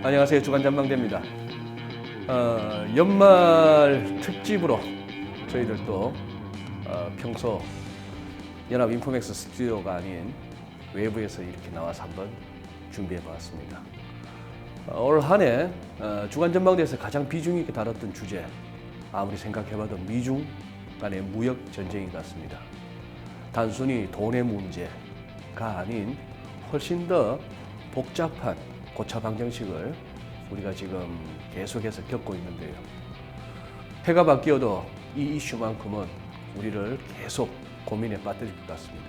안녕하세요. 주간전망대입니다. 연말 특집으로 저희들도 평소 연합인포맥스 스튜디오가 아닌 외부에서 이렇게 나와서 한번 준비해 보았습니다. 올 한 해 주간전망대에서 가장 비중 있게 다뤘던 주제, 아무리 생각해봐도 미중 간의 무역 전쟁인 것 같습니다. 단순히 돈의 문제가 아닌 훨씬 더 복잡한 고차 방정식을 우리가 지금 계속해서 겪고 있는데요. 해가 바뀌어도 이 이슈만큼은 우리를 계속 고민에 빠뜨릴 것 같습니다.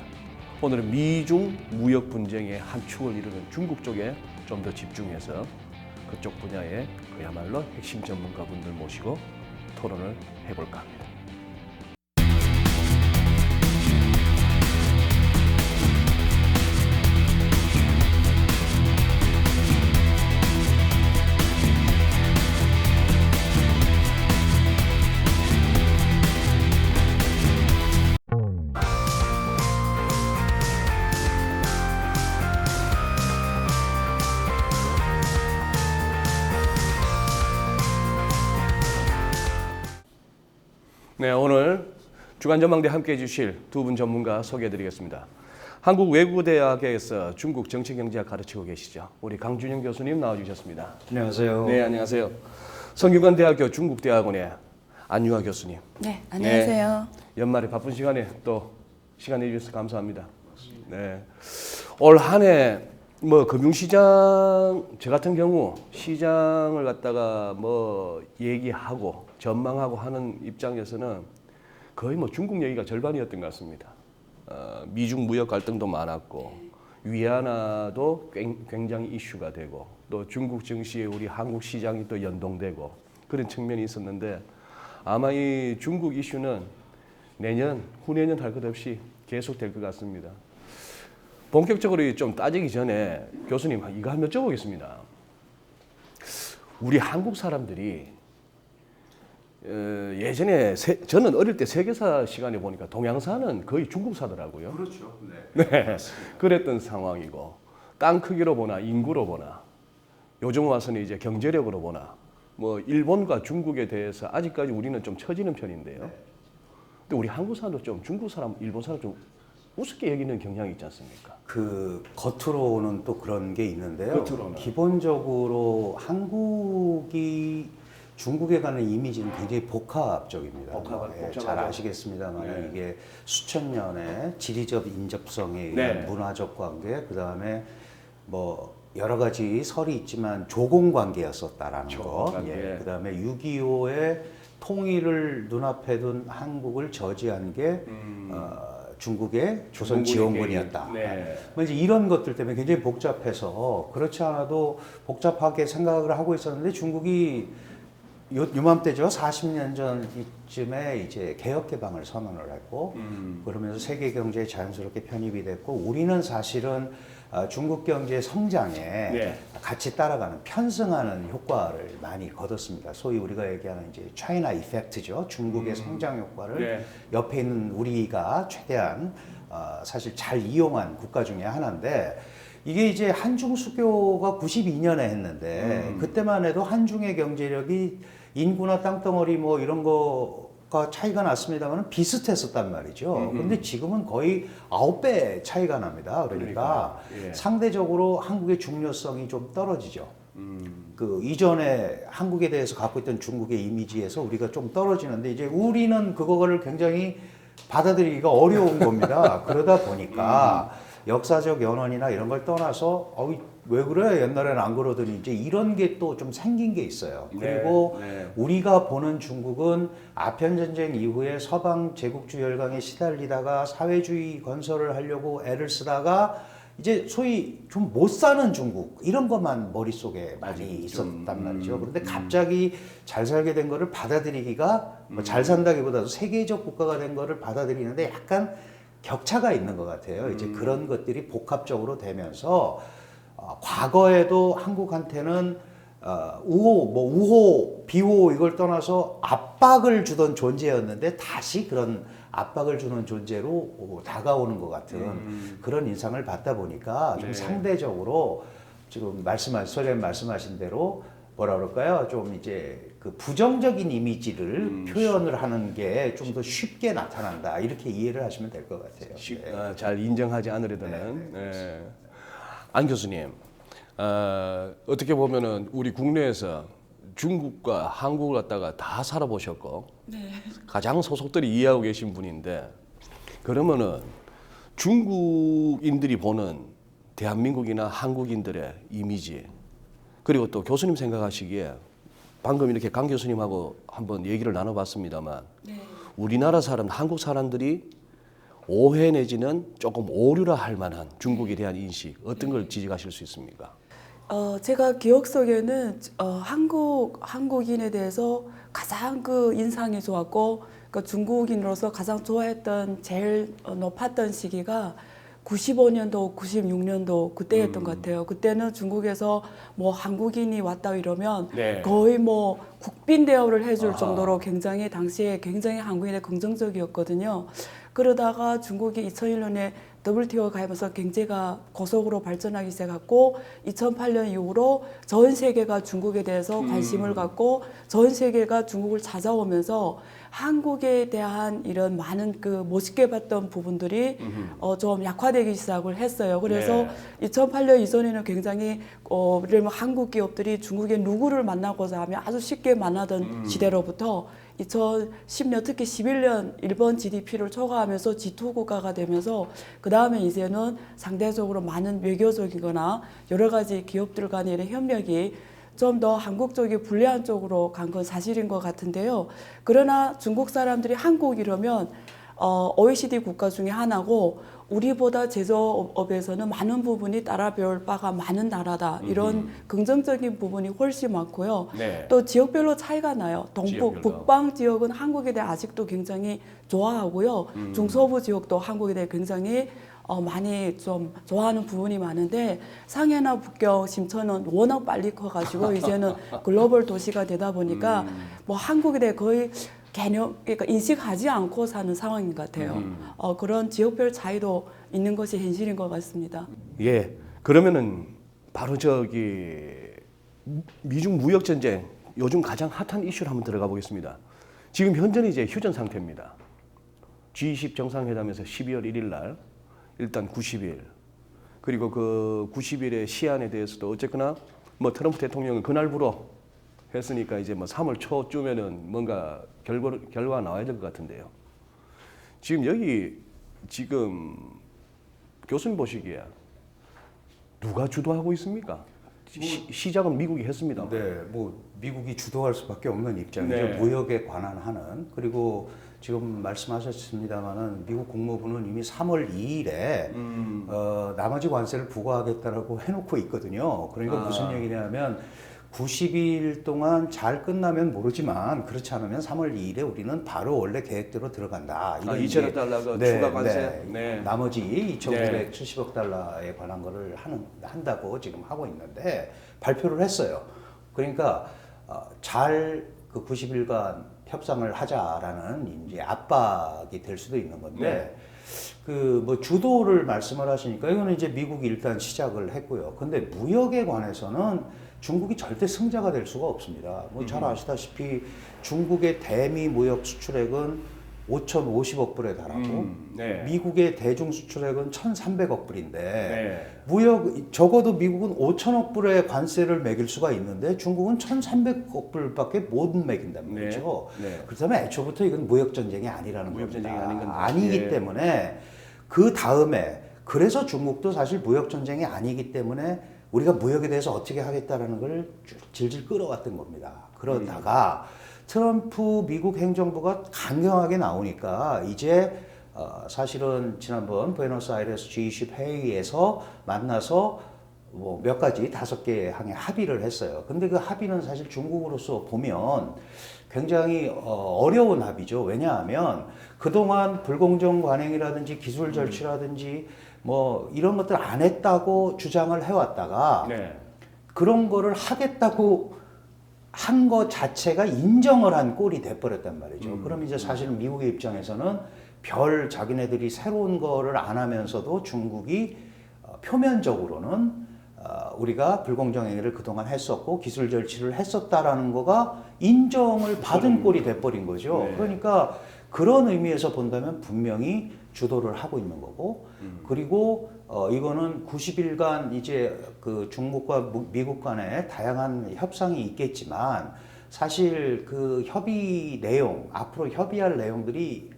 오늘은 미중 무역 분쟁의 한 축을 이루는 중국 쪽에 좀 더 집중해서 그쪽 분야의 그야말로 핵심 전문가분들 모시고 토론을 해볼까 합니다. 네, 오늘 주간전망대 함께해 주실 두 분 전문가 소개해 드리겠습니다. 한국외국어대학에서 중국 정치경제학 가르치고 계시죠. 우리 강준영 교수님 나와주셨습니다. 안녕하세요. 네, 안녕하세요. 성균관대학교 중국대학원의 안유아 교수님. 네, 안녕하세요. 네, 연말에 바쁜 시간에 또 시간 내주셔서 감사합니다. 네, 올 한 해 금융시장, 저 같은 경우 시장을 갖다가 얘기하고 전망하고 하는 입장에서는 거의 중국 얘기가 절반이었던 것 같습니다. 미중 무역 갈등도 많았고 위안화도 굉장히 이슈가 되고 또 중국 증시에 우리 한국 시장이 또 연동되고 그런 측면이 있었는데 아마 이 중국 이슈는 내년, 후내년 할 것 없이 계속될 것 같습니다. 본격적으로 좀 따지기 전에 교수님 이거 한번 여쭤보겠습니다. 우리 한국 사람들이 예전에 저는 어릴 때 세계사 시간에 보니까 동양사는 거의 중국사더라고요. 그렇죠. 네, 그랬던 상황이고 땅 크기로 보나 인구로 보나 요즘 와서는 이제 경제력으로 보나 일본과 중국에 대해서 아직까지 우리는 좀 처지는 편인데요. 근데 우리 한국 사람도 좀 중국 사람, 일본 사람 좀 우습게 여기는 경향이 있지 않습니까? 그 겉으로는 또 그런 게 있는데요. 겉으로는. 기본적으로 한국이 중국에 가는 이미지는 굉장히 복합적입니다. 잘 아시겠습니다만 네. 이게 수천 년의 지리적 인접성에 의한 네. 문화적 관계, 그 다음에 여러 가지 설이 있지만 조공 관계였었다라는 거. 관계. 그 다음에 6.25의 통일을 눈앞에 둔 한국을 저지한 게 중국의 조선 지원군이었다. 네. 이제 이런 것들 때문에 굉장히 복잡해서 그렇지 않아도 복잡하게 생각을 하고 있었는데 중국이 요맘때죠. 40년 전쯤에 이제 개혁 개방을 선언을 했고 그러면서 세계 경제에 자연스럽게 편입이 됐고 우리는 사실은 중국 경제 성장에 네. 같이 따라가는 편승하는 효과를 많이 거뒀습니다. 소위 우리가 얘기하는 이제 차이나 이펙트죠. 중국의 성장 효과를 네. 옆에 있는 우리가 최대한 사실 잘 이용한 국가 중에 하나인데 이게 이제 한중 수교가 92년에 했는데 그때만 해도 한중의 경제력이 인구나 땅덩어리 이런 거가 차이가 났습니다만 비슷했었단 말이죠. 그런데 지금은 거의 9배 차이가 납니다. 그러니까 예. 상대적으로 한국의 중요성이 좀 떨어지죠. 그 이전에 한국에 대해서 갖고 있던 중국의 이미지에서 우리가 좀 떨어지는데 이제 우리는 그거를 굉장히 받아들이기가 어려운 겁니다. 그러다 보니까 역사적 연원이나 이런 걸 떠나서 왜 그래? 옛날에는 안 그러더니 이제 이런 게 또 좀 생긴 게 있어요. 그리고 네. 우리가 보는 중국은 아편 전쟁 이후에 서방 제국주의 열강에 시달리다가 사회주의 건설을 하려고 애를 쓰다가 이제 소위 좀 못 사는 중국 이런 것만 머릿속에 많이 있었단 말이죠. 그런데 갑자기 잘 살게 된 거를 받아들이기가 잘 산다기보다도 세계적 국가가 된 거를 받아들이는데 약간 격차가 있는 것 같아요. 이제 그런 것들이 복합적으로 되면서 과거에도 한국한테는 우호, 비호 이걸 떠나서 압박을 주던 존재였는데 다시 그런 압박을 주는 존재로 다가오는 것 같은 그런 인상을 받다 보니까 좀 네. 상대적으로 지금 소련 말씀하신 대로 뭐라 그럴까요? 좀 이제 그 부정적인 이미지를 표현을 하는 게 좀 더 쉽게 나타난다. 이렇게 이해를 하시면 될 것 같아요. 네. 잘 인정하지 않으려는. 안 교수님, 어떻게 보면은 우리 국내에서 중국과 한국을 갖다가 다 살아보셨고 네. 가장 소속들이 이해하고 계신 분인데 그러면은 중국인들이 보는 대한민국이나 한국인들의 이미지 그리고 또 교수님 생각하시기에 방금 이렇게 강 교수님하고 한번 얘기를 나눠봤습니다만 네. 우리나라 사람, 한국 사람들이 오해 내지는 조금 오류라 할 만한 중국에 대한 인식 어떤 걸 지적하실 수 있습니까? 제가 기억 속에는 한국인에 대해서 가장 그 인상이 좋았고 그 중국인으로서 가장 좋아했던 제일 높았던 시기가 95년도, 96년도 그때였던 것 같아요. 그때는 중국에서 뭐 한국인이 왔다 이러면 네. 거의 뭐 국빈 대우를 해줄 정도로 굉장히 당시에 굉장히 한국인에 긍정적이었거든요. 그러다가 중국이 2001년에 WTO 가입해서 경제가 고속으로 발전하기 시작했고 2008년 이후로 전 세계가 중국에 대해서 관심을 갖고 전 세계가 중국을 찾아오면서 한국에 대한 이런 많은 그 멋있게 봤던 부분들이 좀 약화되기 시작을 했어요. 그래서 2008년 이전에는 굉장히 예를 들면 한국 기업들이 중국의 누구를 만나고자 하면 아주 쉽게 만나던 시대로부터 2010년 특히 11년 일본 GDP를 초과하면서 G2 국가가 되면서 그 다음에 이제는 상대적으로 많은 외교적이거나 여러 가지 기업들 간의 이런 협력이 좀 더 한국 쪽이 불리한 쪽으로 간 건 사실인 것 같은데요. 그러나 중국 사람들이 한국 이러면 OECD 국가 중에 하나고 우리보다 제조업에서는 많은 부분이 따라 배울 바가 많은 나라다. 이런 긍정적인 부분이 훨씬 많고요. 네. 또 지역별로 차이가 나요. 동북, 지역별로. 북방 지역은 한국에 대해 아직도 굉장히 좋아하고요. 중서부 지역도 한국에 대해 굉장히 많이 좀 좋아하는 부분이 많은데 상해나 북경, 심천은 워낙 빨리 커가지고 이제는 글로벌 도시가 되다 보니까 뭐 한국에 대해 거의 그러니까 인식하지 않고 사는 상황인 것 같아요. 그런 지역별 차이도 있는 것이 현실인 것 같습니다. 예. 그러면은 바로 저기 미중 무역 전쟁 요즘 가장 핫한 이슈를 한번 들어가 보겠습니다. 지금 현재는 이제 휴전 상태입니다. G20 정상회담에서 12월 1일 날 일단 90일 그리고 그 90일의 시한에 대해서도 어쨌거나 뭐 트럼프 대통령은 그날부로 했으니까 이제 뭐 3월 초쯤에는 뭔가 결과가 나와야 될 것 같은데요. 지금 여기 지금 교수님 보시기에 누가 주도하고 있습니까? 시작은 미국이 했습니다. 네, 뭐 미국이 주도할 수밖에 없는 입장이죠. 네. 무역에 관한 하는. 그리고 지금 말씀하셨습니다마는 미국 국무부는 이미 3월 2일에 나머지 관세를 부과하겠다라고 해놓고 있거든요. 그러니까 무슨 얘기냐면 90일 동안 잘 끝나면 모르지만 그렇지 않으면 3월 2일에 우리는 바로 원래 계획대로 들어간다. 이런 2천억 달러가 추가 관세. 네. 나머지 2,970억 달러에 관한 거를 한다고 지금 하고 있는데 발표를 했어요. 그러니까 잘 그 90일간 협상을 하자라는 이제 압박이 될 수도 있는 건데 그 뭐 주도를 말씀을 하시니까 이거는 이제 미국이 일단 시작을 했고요. 근데 무역에 관해서는 중국이 절대 승자가 될 수가 없습니다. 뭐 잘 아시다시피 중국의 대미 무역 수출액은 5,050억 불에 달하고 네. 미국의 대중 수출액은 1,300억 불인데 네. 무역 적어도 미국은 5천억 불의 관세를 매길 수가 있는데 중국은 1,300억 불밖에 못 매긴단 말이죠. 네. 그렇다면 애초부터 이건 무역 전쟁이 아니라는 무역 겁니다. 전쟁이 아닌 건데. 아니기 예. 때문에 그 다음에 그래서 중국도 사실 무역 전쟁이 아니기 때문에 우리가 무역에 대해서 어떻게 하겠다라는 걸 질질 끌어왔던 겁니다. 그러다가 트럼프 미국 행정부가 강경하게 나오니까 이제 사실은 지난번 부에노스아이레스 G20 회의에서 만나서 뭐 몇 가지 5개 항에 합의를 했어요. 근데 그 합의는 사실 중국으로서 보면 굉장히 어려운 합의죠. 왜냐하면 그동안 불공정 관행이라든지 기술 절취라든지 뭐 이런 것들 안 했다고 주장을 해왔다가 그런 거를 하겠다고 한 것 자체가 인정을 한 꼴이 돼버렸단 말이죠. 그럼 이제 사실은 미국의 입장에서는 별 자기네들이 새로운 거를 안 하면서도 중국이 표면적으로는 우리가 불공정 행위를 그동안 했었고 기술 절취를 했었다라는 거가 인정을 받은 꼴이 돼버린 거죠. 네. 그러니까 그런 의미에서 본다면 분명히 주도를 하고 있는 거고, 그리고 이거는 90일간 이제 그 중국과 미국 간에 다양한 협상이 있겠지만 사실 그 협의 내용, 앞으로 협의할 내용들이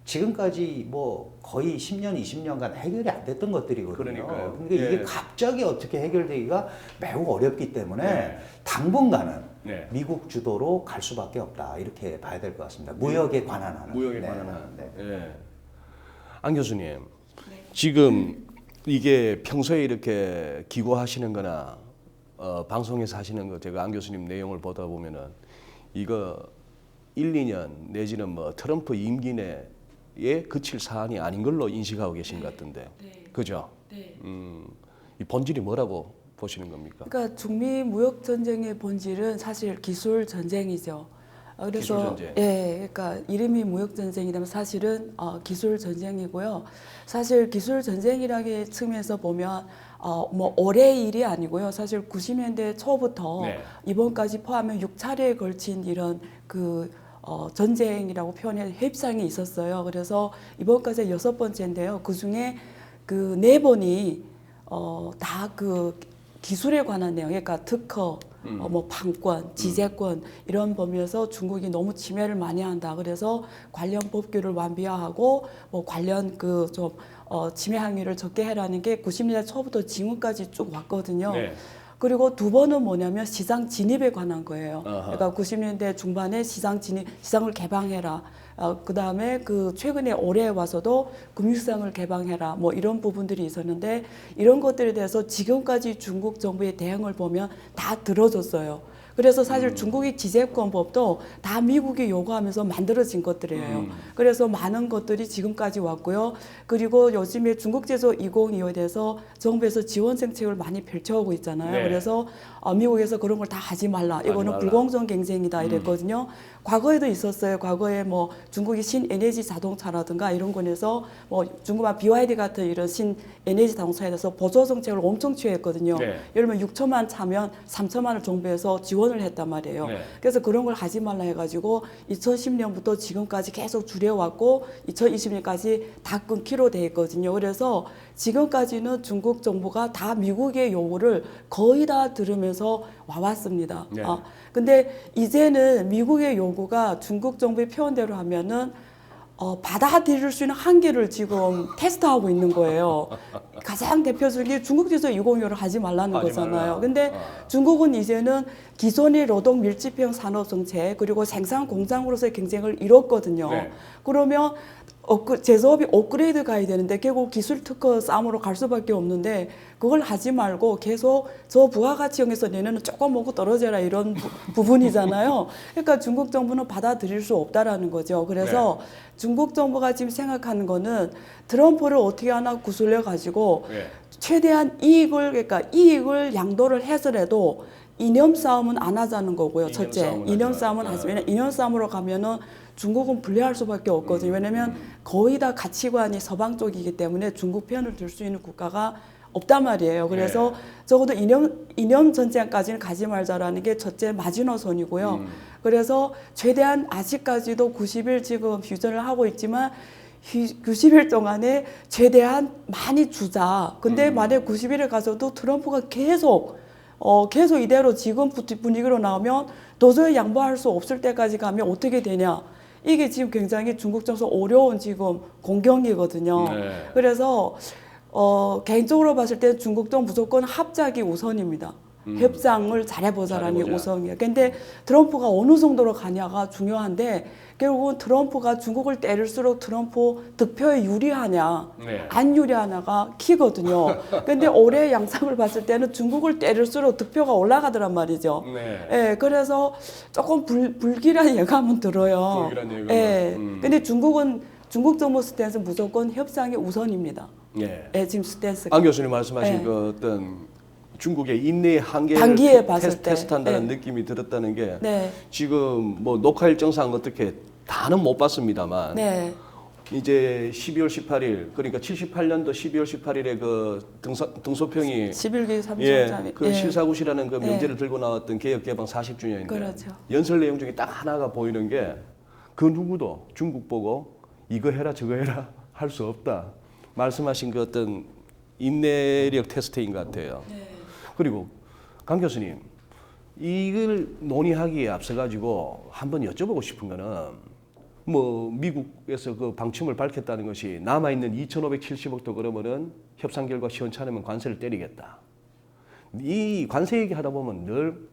지금까지 뭐 거의 10년, 20년간 해결이 안 됐던 것들이거든요. 그러니까요. 그러니까 예. 이게 갑자기 어떻게 해결되기가 매우 어렵기 때문에 네. 당분간은 네. 미국 주도로 갈 수밖에 없다. 이렇게 봐야 될 것 같습니다. 무역에 관한 하는. 무역에 네. 관한 한. 네. 예. 안 교수님, 지금 이게 평소에 이렇게 기고하시는 거나 방송에서 하시는 거 제가 안 교수님 내용을 보다 보면은 이거 1, 2년 내지는 뭐 트럼프 임기 내에 그칠 사안이 아닌 걸로 인식하고 계신 것 같은데. 네. 그죠? 네. 이 본질이 뭐라고 보시는 겁니까? 그러니까 중미 무역 전쟁의 본질은 사실 기술 전쟁이죠. 그래서 기술 전쟁. 예, 그러니까 이름이 무역 전쟁이라면 사실은 기술 전쟁이고요. 사실 기술 전쟁이라는 측면에서 보면 뭐 올해 일이 아니고요. 사실 90년대 초부터 네. 이번까지 포함해 6차례에 걸친 이런 그 전쟁이라고 표현해 협상이 있었어요. 그래서 이번까지 6번째인데요. 그 중에 그 4번이 다 그 기술에 관한 내용, 그러니까 특허, 뭐 판권, 지재권 이런 범위에서 중국이 너무 침해를 많이 한다. 그래서 관련 법규를 완비화하고 뭐 관련 그 좀 침해 행위를 적게 해라는 게 90년대 초부터 지금까지 쭉 왔거든요. 네. 그리고 2번은 뭐냐면 시장 진입에 관한 거예요. 아하. 그러니까 90년대 중반에 시장 진입, 시장을 개방해라. 그 다음에 그 최근에 올해 와서도 금융시장을 개방해라. 뭐 이런 부분들이 있었는데 이런 것들에 대해서 지금까지 중국 정부의 대응을 보면 다 들어줬어요. 그래서 사실 중국의 지재권법도 다 미국이 요구하면서 만들어진 것들이에요. 그래서 많은 것들이 지금까지 왔고요. 그리고 요즘에 중국 제조 2025에 대해서 정부에서 지원 정책을 많이 펼쳐오고 있잖아요. 네. 그래서 미국에서 그런 걸 다 하지 말라. 이거는 말라. 불공정 경쟁이다 이랬거든요. 과거에도 있었어요. 과거에 뭐 중국이 신에너지 자동차라든가 이런 거에서 뭐 중국만 BYD 같은 이런 신에너지 자동차에 대해서 보조 정책을 엄청 취했거든요. 네. 예를 들면 6천만 차면 3천만을 정부에서 지원을 했단 말이에요. 네. 그래서 그런 걸 하지 말라 해가지고 2010년부터 지금까지 계속 줄여왔고 2020년까지 다 끊기로 돼 있거든요. 그래서 지금까지는 중국 정부가 다 미국의 요구를 거의 다 들으면서 와왔습니다. 네. 근데 이제는 미국의 요구가 중국 정부의 표현대로 하면은 받아들일 수 있는 한계를 지금 테스트하고 있는 거예요. 가장 대표적인 게 중국에서 205를 하지 말라는 하지 거잖아요. 말라. 근데 중국은 이제는 기존의 노동 밀집형 산업 정책 그리고 생산 공장으로서의 경쟁을 이뤘거든요. 네. 그러면 제조업이 업그레이드 가야 되는데 결국 기술 특허 싸움으로 갈 수밖에 없는데 그걸 하지 말고 계속 저 부가가치형에서 내년은 조금 먹고 떨어져라 이런 부분이잖아요. 그러니까 중국 정부는 받아들일 수 없다라는 거죠. 그래서 중국 정부가 지금 생각하는 거는 트럼프를 어떻게 하나 구슬려 가지고 네. 최대한 이익을 양도를 해서라도 이념 싸움은 안 하자는 거고요. 이념 첫째, 싸움은 이념 하지 싸움은 말자. 하지. 이념 싸움으로 가면은 중국은 불리할 수밖에 없거든요. 왜냐하면 거의 다 가치관이 서방 쪽이기 때문에 중국 편을 들 수 있는 국가가 없단 말이에요. 그래서 적어도 이념 전쟁까지는 가지 말자라는 게 첫째 마지노선이고요. 그래서 최대한 아직까지도 90일 지금 휴전을 하고 있지만 90일 동안에 최대한 많이 주자. 근데 만약 90일에 가서도 트럼프가 계속 이대로 지금 분위기로 나오면 도저히 양보할 수 없을 때까지 가면 어떻게 되냐. 이게 지금 굉장히 중국 정서 어려운 지금 공경이거든요. 네. 그래서 개인적으로 봤을 때 중국도 무조건 합작이 우선입니다. 협상을 잘해보자라는 게 잘해보자. 우선이에요. 근데 트럼프가 어느 정도로 가냐가 중요한데 결국은 트럼프가 중국을 때릴수록 트럼프 득표에 유리하냐 네. 안 유리하냐가 키거든요. 근데 올해 양상을 봤을 때는 중국을 때릴수록 득표가 올라가더란 말이죠. 네. 예, 그래서 조금 불길한 예감은 들어요. 불길한 예감은. 예. 근데 중국 정부 스탠스는 무조건 협상이 우선입니다. 예. 예, 지금 스탠스가. 안 교수님 말씀하신 네. 그 어떤 중국의 인내의 한계를 단기에 봤을 때. 테스트한다는 네. 느낌이 들었다는 게 네. 지금 뭐 녹화 일정상 어떻게 다는 못 봤습니다만 네. 이제 12월 18일 그러니까 78년도 12월 18일에 그 등소평이 11기 3.3. 예, 그 실사구시라는 그 명제를 들고 나왔던 개혁 개방 40주년인데 그렇죠. 연설 내용 중에 딱 하나가 보이는 게 그 누구도 중국 보고 이거 해라 저거 해라 할 수 없다 말씀하신 그 어떤 인내력 테스트인 것 같아요. 그리고 강 교수님 이걸 논의하기에 앞서 가지고 한번 여쭤보고 싶은 거는 뭐 미국에서 그 방침을 밝혔다는 것이 남아 있는 2,570억도 그러면은 협상 결과 시원찮으면 관세를 때리겠다. 이 관세 얘기하다 보면 늘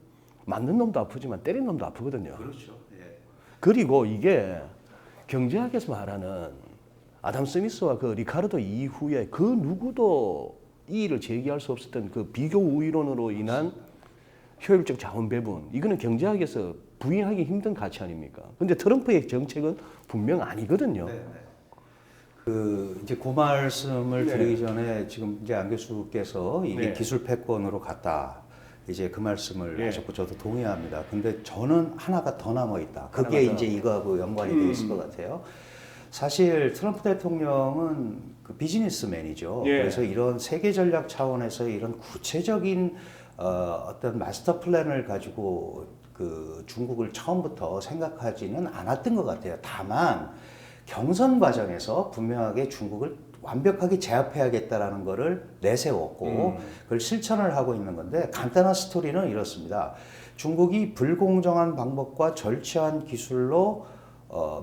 맞는 놈도 아프지만 때린 놈도 아프거든요. 그렇죠. 예. 그리고 이게 경제학에서 말하는 아담 스미스와 그 리카르도 이후에 그 누구도 이의를 제기할 수 없었던 그 비교 우위론으로 인한 효율적 자원 배분 이거는 경제학에서 부인하기 힘든 가치 아닙니까? 근데 트럼프의 정책은 분명 아니거든요. 네, 네. 이제 그 말씀을 네. 드리기 전에 지금 이제 안 교수께서 이게 네. 기술 패권으로 갔다. 이제 그 말씀을 네. 하셨고 저도 동의합니다. 근데 저는 하나가 더 남아 있다. 그게 하나가 더. 이제 이거하고 연관이 되어 있을 것 같아요. 사실 트럼프 대통령은 그 비즈니스맨이죠. 예. 그래서 이런 세계 전략 차원에서 이런 구체적인 어떤 마스터 플랜을 가지고 그 중국을 처음부터 생각하지는 않았던 것 같아요. 다만 경선 과정에서 분명하게 중국을 완벽하게 제압해야겠다라는 거를 내세웠고 그걸 실천을 하고 있는 건데 간단한 스토리는 이렇습니다. 중국이 불공정한 방법과 절취한 기술로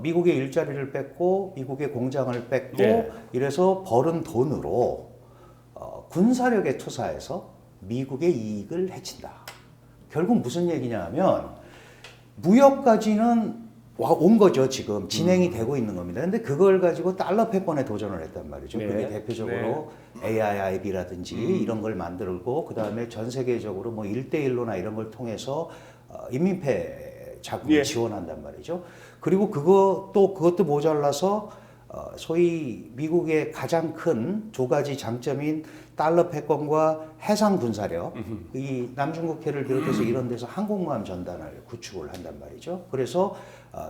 미국의 일자리를 뺏고 미국의 공장을 뺏고 네. 이래서 벌은 돈으로 군사력에 투사해서 미국의 이익을 해친다. 결국 무슨 얘기냐 하면 무역까지는 온 거죠. 지금 진행이 되고 있는 겁니다. 근데 그걸 가지고 달러 패권에 도전을 했단 말이죠. 네. 그게 대표적으로 AIIB라든지 이런 걸 만들고 그다음에 전 세계적으로 뭐 1대1로나 이런 걸 통해서 인민폐 자금을 예. 지원한단 말이죠. 그리고 그것도 모자라서 소위 미국의 가장 큰 두 가지 장점인 달러 패권과 해상 군사력, 이 남중국해를 비롯해서 이런 데서 항공모함 전단을 구축을 한단 말이죠. 그래서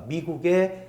미국의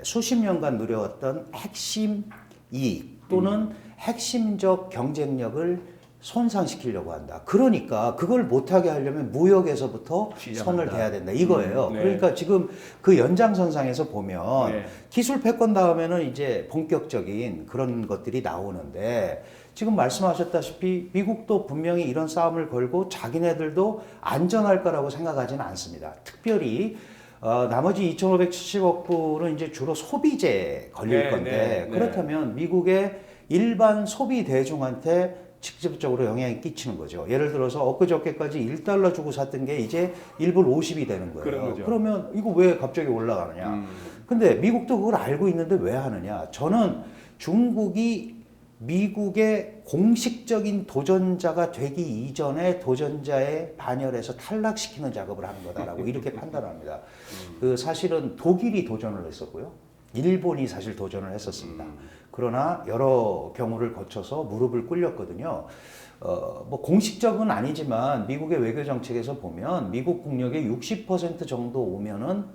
수십 년간 누려왔던 핵심 이익 또는 핵심적 경쟁력을 손상시키려고 한다. 그러니까 그걸 못하게 하려면 무역에서부터 시작한다. 손을 대야 된다. 이거예요. 네. 그러니까 지금 그 연장선상에서 보면 네. 기술 패권 다음에는 이제 본격적인 그런 것들이 나오는데 지금 말씀하셨다시피 미국도 분명히 이런 싸움을 걸고 자기네들도 안전할 거라고 생각하지는 않습니다. 특별히 나머지 2,570억 불은 이제 주로 소비재 걸릴 네, 건데 네, 네. 그렇다면 미국의 일반 소비 대중한테 직접적으로 영향이 끼치는 거죠. 예를 들어서 엊그저께까지 1달러 주고 샀던 게 이제 1불 50이 되는 거예요. 그런 거죠. 그러면 이거 왜 갑자기 올라가느냐. 근데 미국도 그걸 알고 있는데 왜 하느냐. 저는 중국이 미국의 공식적인 도전자가 되기 이전에 도전자의 반열에서 탈락시키는 작업을 하는 거다라고 이렇게 판단합니다. 그 사실은 독일이 도전을 했었고요. 일본이 사실 도전을 했었습니다. 그러나 여러 경우를 거쳐서 무릎을 꿇렸거든요. 뭐 공식적은 아니지만 미국의 외교 정책에서 보면 미국 국력의 60% 정도 오면은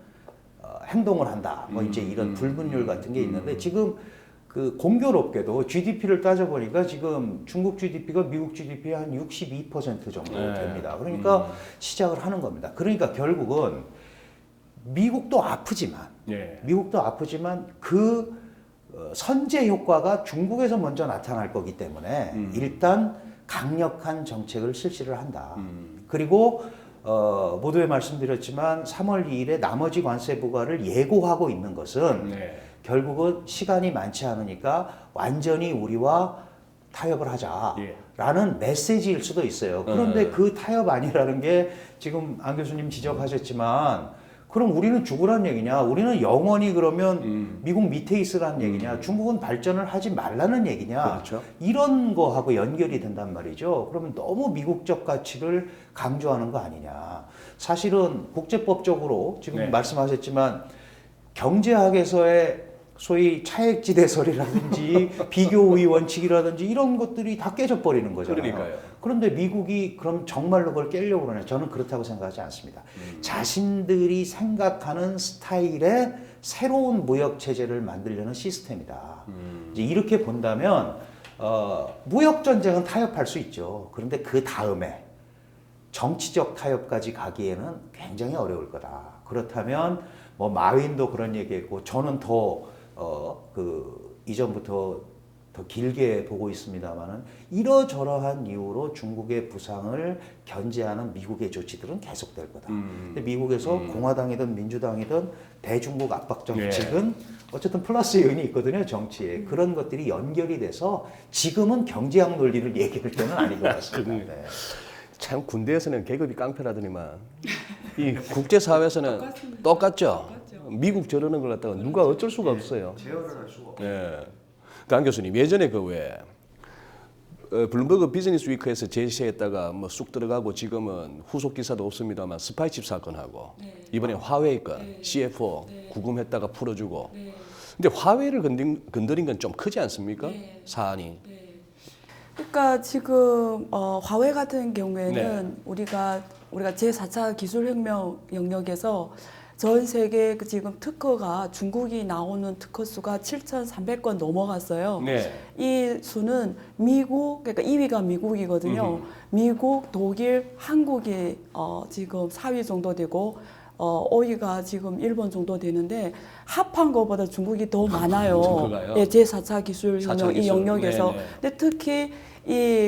행동을 한다. 뭐 이제 이런 불분율 같은 게 있는데 지금 그 공교롭게도 GDP를 따져보니까 지금 중국 GDP가 미국 GDP의 한 62% 정도 네. 됩니다. 그러니까 시작을 하는 겁니다. 그러니까 결국은 미국도 아프지만 예. 그 선제 효과가 중국에서 먼저 나타날 거기 때문에 일단 강력한 정책을 실시를 한다. 그리고 모두에 말씀드렸지만 3월 2일에 나머지 관세 부과를 예고하고 있는 것은 네. 결국은 시간이 많지 않으니까 완전히 우리와 타협을 하자라는 메시지일 수도 있어요. 그런데 그 타협 아니라는 게 지금 안 교수님 지적하셨지만 그럼 우리는 죽으란 얘기냐? 우리는 영원히 그러면 미국 밑에 있으라는 얘기냐? 중국은 발전을 하지 말라는 얘기냐? 그렇죠. 이런 거하고 연결이 된단 말이죠. 그러면 너무 미국적 가치를 강조하는 거 아니냐? 사실은 국제법적으로 지금 네. 말씀하셨지만 경제학에서의 소위 차액지대설이라든지 비교 우위 원칙이라든지 이런 것들이 다 깨져버리는 거잖아요. 그러니까요. 그런데 미국이 그럼 정말로 그걸 깨려고 그러냐? 저는 그렇다고 생각하지 않습니다. 자신들이 생각하는 스타일의 새로운 무역 체제를 만들려는 시스템이다. 이제 이렇게 본다면 무역 전쟁은 타협할 수 있죠. 그런데 그 다음에 정치적 타협까지 가기에는 굉장히 어려울 거다. 그렇다면 뭐 마윈도 그런 얘기했고 저는 더 이전부터 더 길게 보고 있습니다만은 이러저러한 이유로 중국의 부상을 견제하는 미국의 조치들은 계속될 거다. 근데 미국에서 공화당이든 민주당이든 대중국 압박 정책은 어쨌든 플러스 요인이 있거든요, 정치에. 그런 것들이 연결이 돼서 지금은 경제학 논리를 얘기할 때는 아닌 것 같습니다. 네. 참 군대에서는 계급이 깡패라더니만 이 국제사회에서는 똑같죠. 미국 저러는 걸 갖다가 누가 어쩔 수가 없어요. 제어를 할 수가 없어요. 예. 강 교수님 예전에 그 왜 블룸버그 비즈니스 위크에서 제시했다가 뭐 쑥 들어가고 지금은 후속 기사도 없습니다만 스파이칩 사건하고 이번에 화웨이 건 CF5 구금했다가 풀어주고 근데 화웨이를 건드린 건 좀 크지 않습니까? 사안이. 그러니까 지금 화웨이 같은 경우에는 우리가 제4차 기술혁명 영역에서 전 세계 그 지금 특허가 중국이 나오는 특허 수가 7,300건 넘어갔어요. 네. 이 수는 미국, 그러니까 2위가 미국이거든요. 미국, 독일, 한국이 지금 4위 정도 되고 5위가 지금 일본 정도 되는데 합한 것보다 중국이 더 많아요. 특허가요? 예, 제4차 기술혁명 이 영역에서. 네네. 근데 특히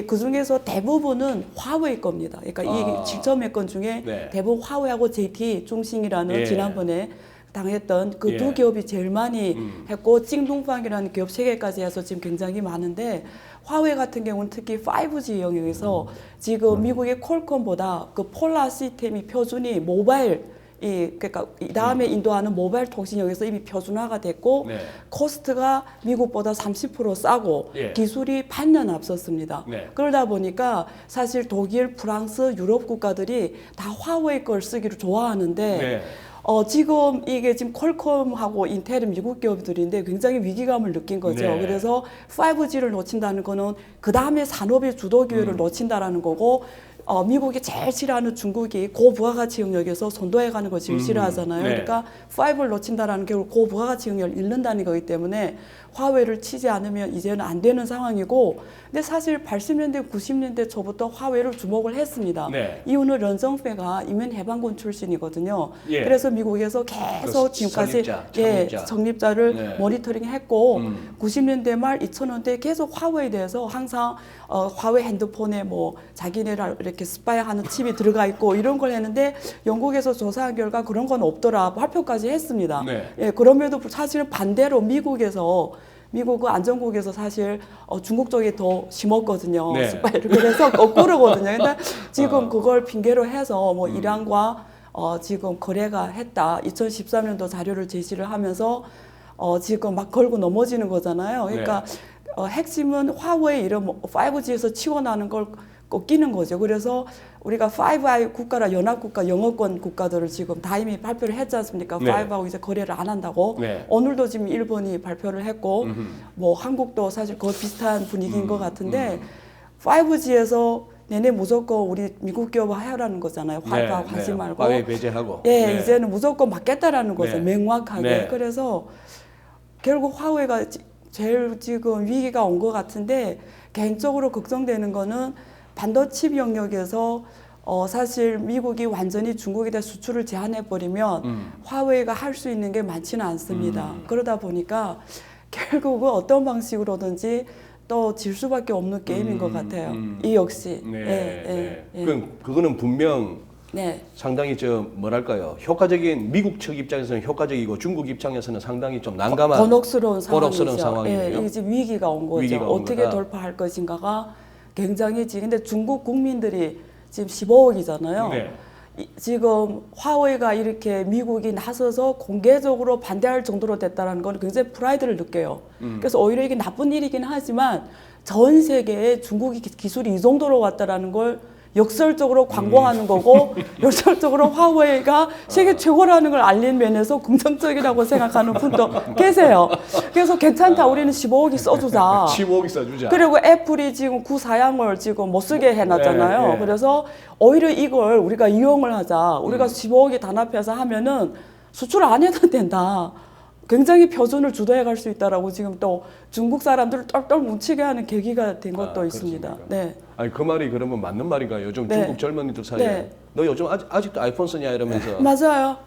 그 중에서 대부분은 화웨이 겁니다. 그러니까 이 7,000몇 건 중에 네. 대부분 화웨이하고 JT 중싱이라는 예. 지난번에 당했던 그 두 예. 기업이 제일 많이 했고 찡동팡이라는 기업 3개까지 해서 지금 굉장히 많은데 화웨이 같은 경우는 특히 5G 영역에서 지금 미국의 퀄컴보다 그 폴라 시스템이 표준이 모바일 그러니까 이 다음에 인도하는 모바일 통신역에서 이미 표준화가 됐고 네. 코스트가 미국보다 30% 싸고 예. 기술이 반년 앞섰습니다. 네. 그러다 보니까 사실 독일, 프랑스, 유럽 국가들이 다 화웨이 걸 쓰기를 좋아하는데 네. 지금 이게 지금 퀄컴하고 인텔은 미국 기업들인데 굉장히 위기감을 느낀 거죠. 네. 그래서 5G를 놓친다는 거는 그 다음에 산업의 주도 기회를 놓친다라는 거고 미국이 제일 싫어하는 중국이 고부가가치 영역에서 선도해가는 걸 제일 싫어하잖아요. 네. 그러니까 5를 놓친다라는 게 고부가가치 영역을 잃는다는 거기 때문에 화웨이를 치지 않으면 이제는 안 되는 상황이고 근데 사실 80년대, 90년대 초부터 화웨이를 주목을 했습니다. 네. 이유는 런정페가 이면 해방군 출신이거든요. 예. 그래서 미국에서 계속 그 지금까지 설립자. 성립자를 네. 모니터링했고 90년대 말 2000년대 계속 화웨이에 대해서 항상 화웨이 핸드폰에 뭐 자기네를 이렇게 스파이하는 칩이 들어가 있고 이런 걸 했는데 영국에서 조사한 결과 그런 건 없더라 발표까지 했습니다. 네. 예, 그럼에도 사실은 반대로 미국은 안전국에서 사실 중국 쪽이 더 심었거든요. 네. 스파이를. 그래서 거꾸로거든요. 근데 지금 그걸 핑계로 해서 뭐 이란과 지금 거래가 했다. 2013년도 자료를 제시를 하면서 지금 막 걸고 넘어지는 거잖아요. 그러니까 핵심은 화웨이 이런 5G에서 치고나는 걸 꺾이는 거죠. 그래서 우리가 5I 국가라 연합국가 영어권 국가들을 지금 다 이미 발표를 했지 않습니까? 네. 5하고 이제 거래를 안 한다고. 네. 오늘도 지금 일본이 발표를 했고 뭐 한국도 사실 거의 비슷한 분위기인 것 같은데 5G에서 내내 무조건 우리 미국 기업 하라는 거잖아요. 화웨이하고 하지 말고. 화웨이 배제하고. 예, 네. 이제는 무조건 맞겠다라는 거죠. 네. 명확하게. 네. 그래서 결국 화웨이가 제일 지금 위기가 온 것 같은데 개인적으로 걱정되는 거는 반도체 영역에서 사실 미국이 완전히 중국에 대한 수출을 제한해 버리면 화웨이가 할 수 있는 게 많지는 않습니다. 그러다 보니까 결국은 어떤 방식으로든지 또 질 수밖에 없는 게임인 것 같아요. 이 역시. 네. 그럼 그거는 분명 네. 상당히 뭐랄까요 효과적인 미국 측 입장에서는 효과적이고 중국 입장에서는 상당히 좀 난감한 곤혹스러운 상황이죠. 상황이에요. 예, 이제 위기가 온 거죠. 위기가 온 어떻게 거다. 돌파할 것인가가 굉장히 근데 중국 국민들이 지금 15억이잖아요. 네. 지금 화웨이가 이렇게 미국이 나서서 공개적으로 반대할 정도로 됐다는 건 굉장히 프라이드를 느껴요. 그래서 오히려 이게 나쁜 일이긴 하지만 전 세계에 중국이 기술이 이 정도로 왔다라는 걸 역설적으로 광고하는 거고 역설적으로 화웨이가 세계 최고라는 걸 알린 면에서 긍정적이라고 생각하는 분도 계세요. 그래서 괜찮다. 우리는 15억이 써주자. 15억이 써주자. 그리고 애플이 지금 구사양을 지금 못 쓰게 해놨잖아요. 네. 그래서 오히려 이걸 우리가 이용을 하자. 우리가 15억이 단합해서 하면은 수출 안 해도 된다. 굉장히 표준을 주도해 갈 수 있다라고 지금 또 중국 사람들을 똘똘 뭉치게 하는 계기가 된 것도 있습니다. 그렇습니까? 네. 아니 그 말이 그러면 맞는 말인가요? 요즘 네. 중국 젊은이들 사이에 네. 너 요즘 아직도 아이폰 쓰냐 이러면서 맞아요.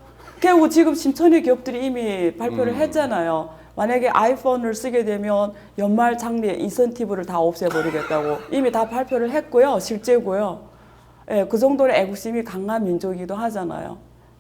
그리고 지금 신천의 기업들이 이미 발표를 했잖아요. 만약에 아이폰을 쓰게 되면 연말 장려 인센티브를 다 없애버리겠다고 이미 다 발표를 했고요. 실제고요. 예, 그 정도로 애국심이 강한 민족이기도 하잖아요.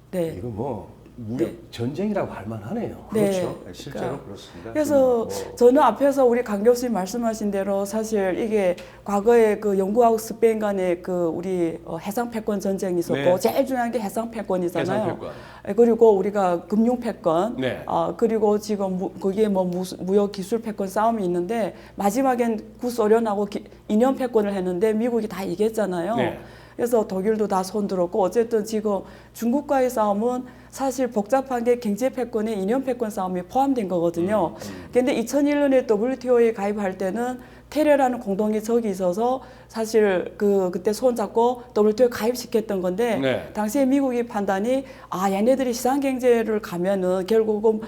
네. 이거 뭐 무력 전쟁이라고 할 만하네요. 네. 그렇죠. 실제로 그러니까 그렇습니다. 그래서 저는 앞에서 우리 강 교수님 말씀하신 대로 사실 이게 과거에 그 영국하고 스페인 간의 그 우리 해상 패권 전쟁이 있었고 네. 제일 중요한 게 해상 패권이잖아요. 해상 패권. 그리고 우리가 금융 패권, 네. 그리고 지금 거기에 뭐 무역 기술 패권 싸움이 있는데 마지막엔 구소련하고 이념 패권을 했는데 미국이 다 이겼잖아요. 네. 그래서 독일도 다 손들었고 어쨌든 지금 중국과의 싸움은 사실 복잡한 게 경제 패권에 이념 패권 싸움이 포함된 거거든요. 그런데 2001년에 WTO에 가입할 때는 테레라는 공동의 적이 있어서 사실 그때 손잡고 WTO에 가입시켰던 건데 네. 당시에 미국의 판단이 얘네들이 시장 경제를 가면은 결국은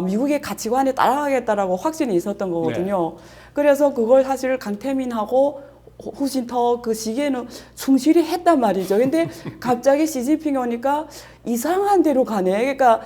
미국의 가치관에 따라가겠다라고 확신이 있었던 거거든요. 그래서 그걸 사실 강태민하고 후진터 그 시기에는 충실히 했단 말이죠. 근데 갑자기 시진핑이 오니까 이상한 데로 가네. 그러니까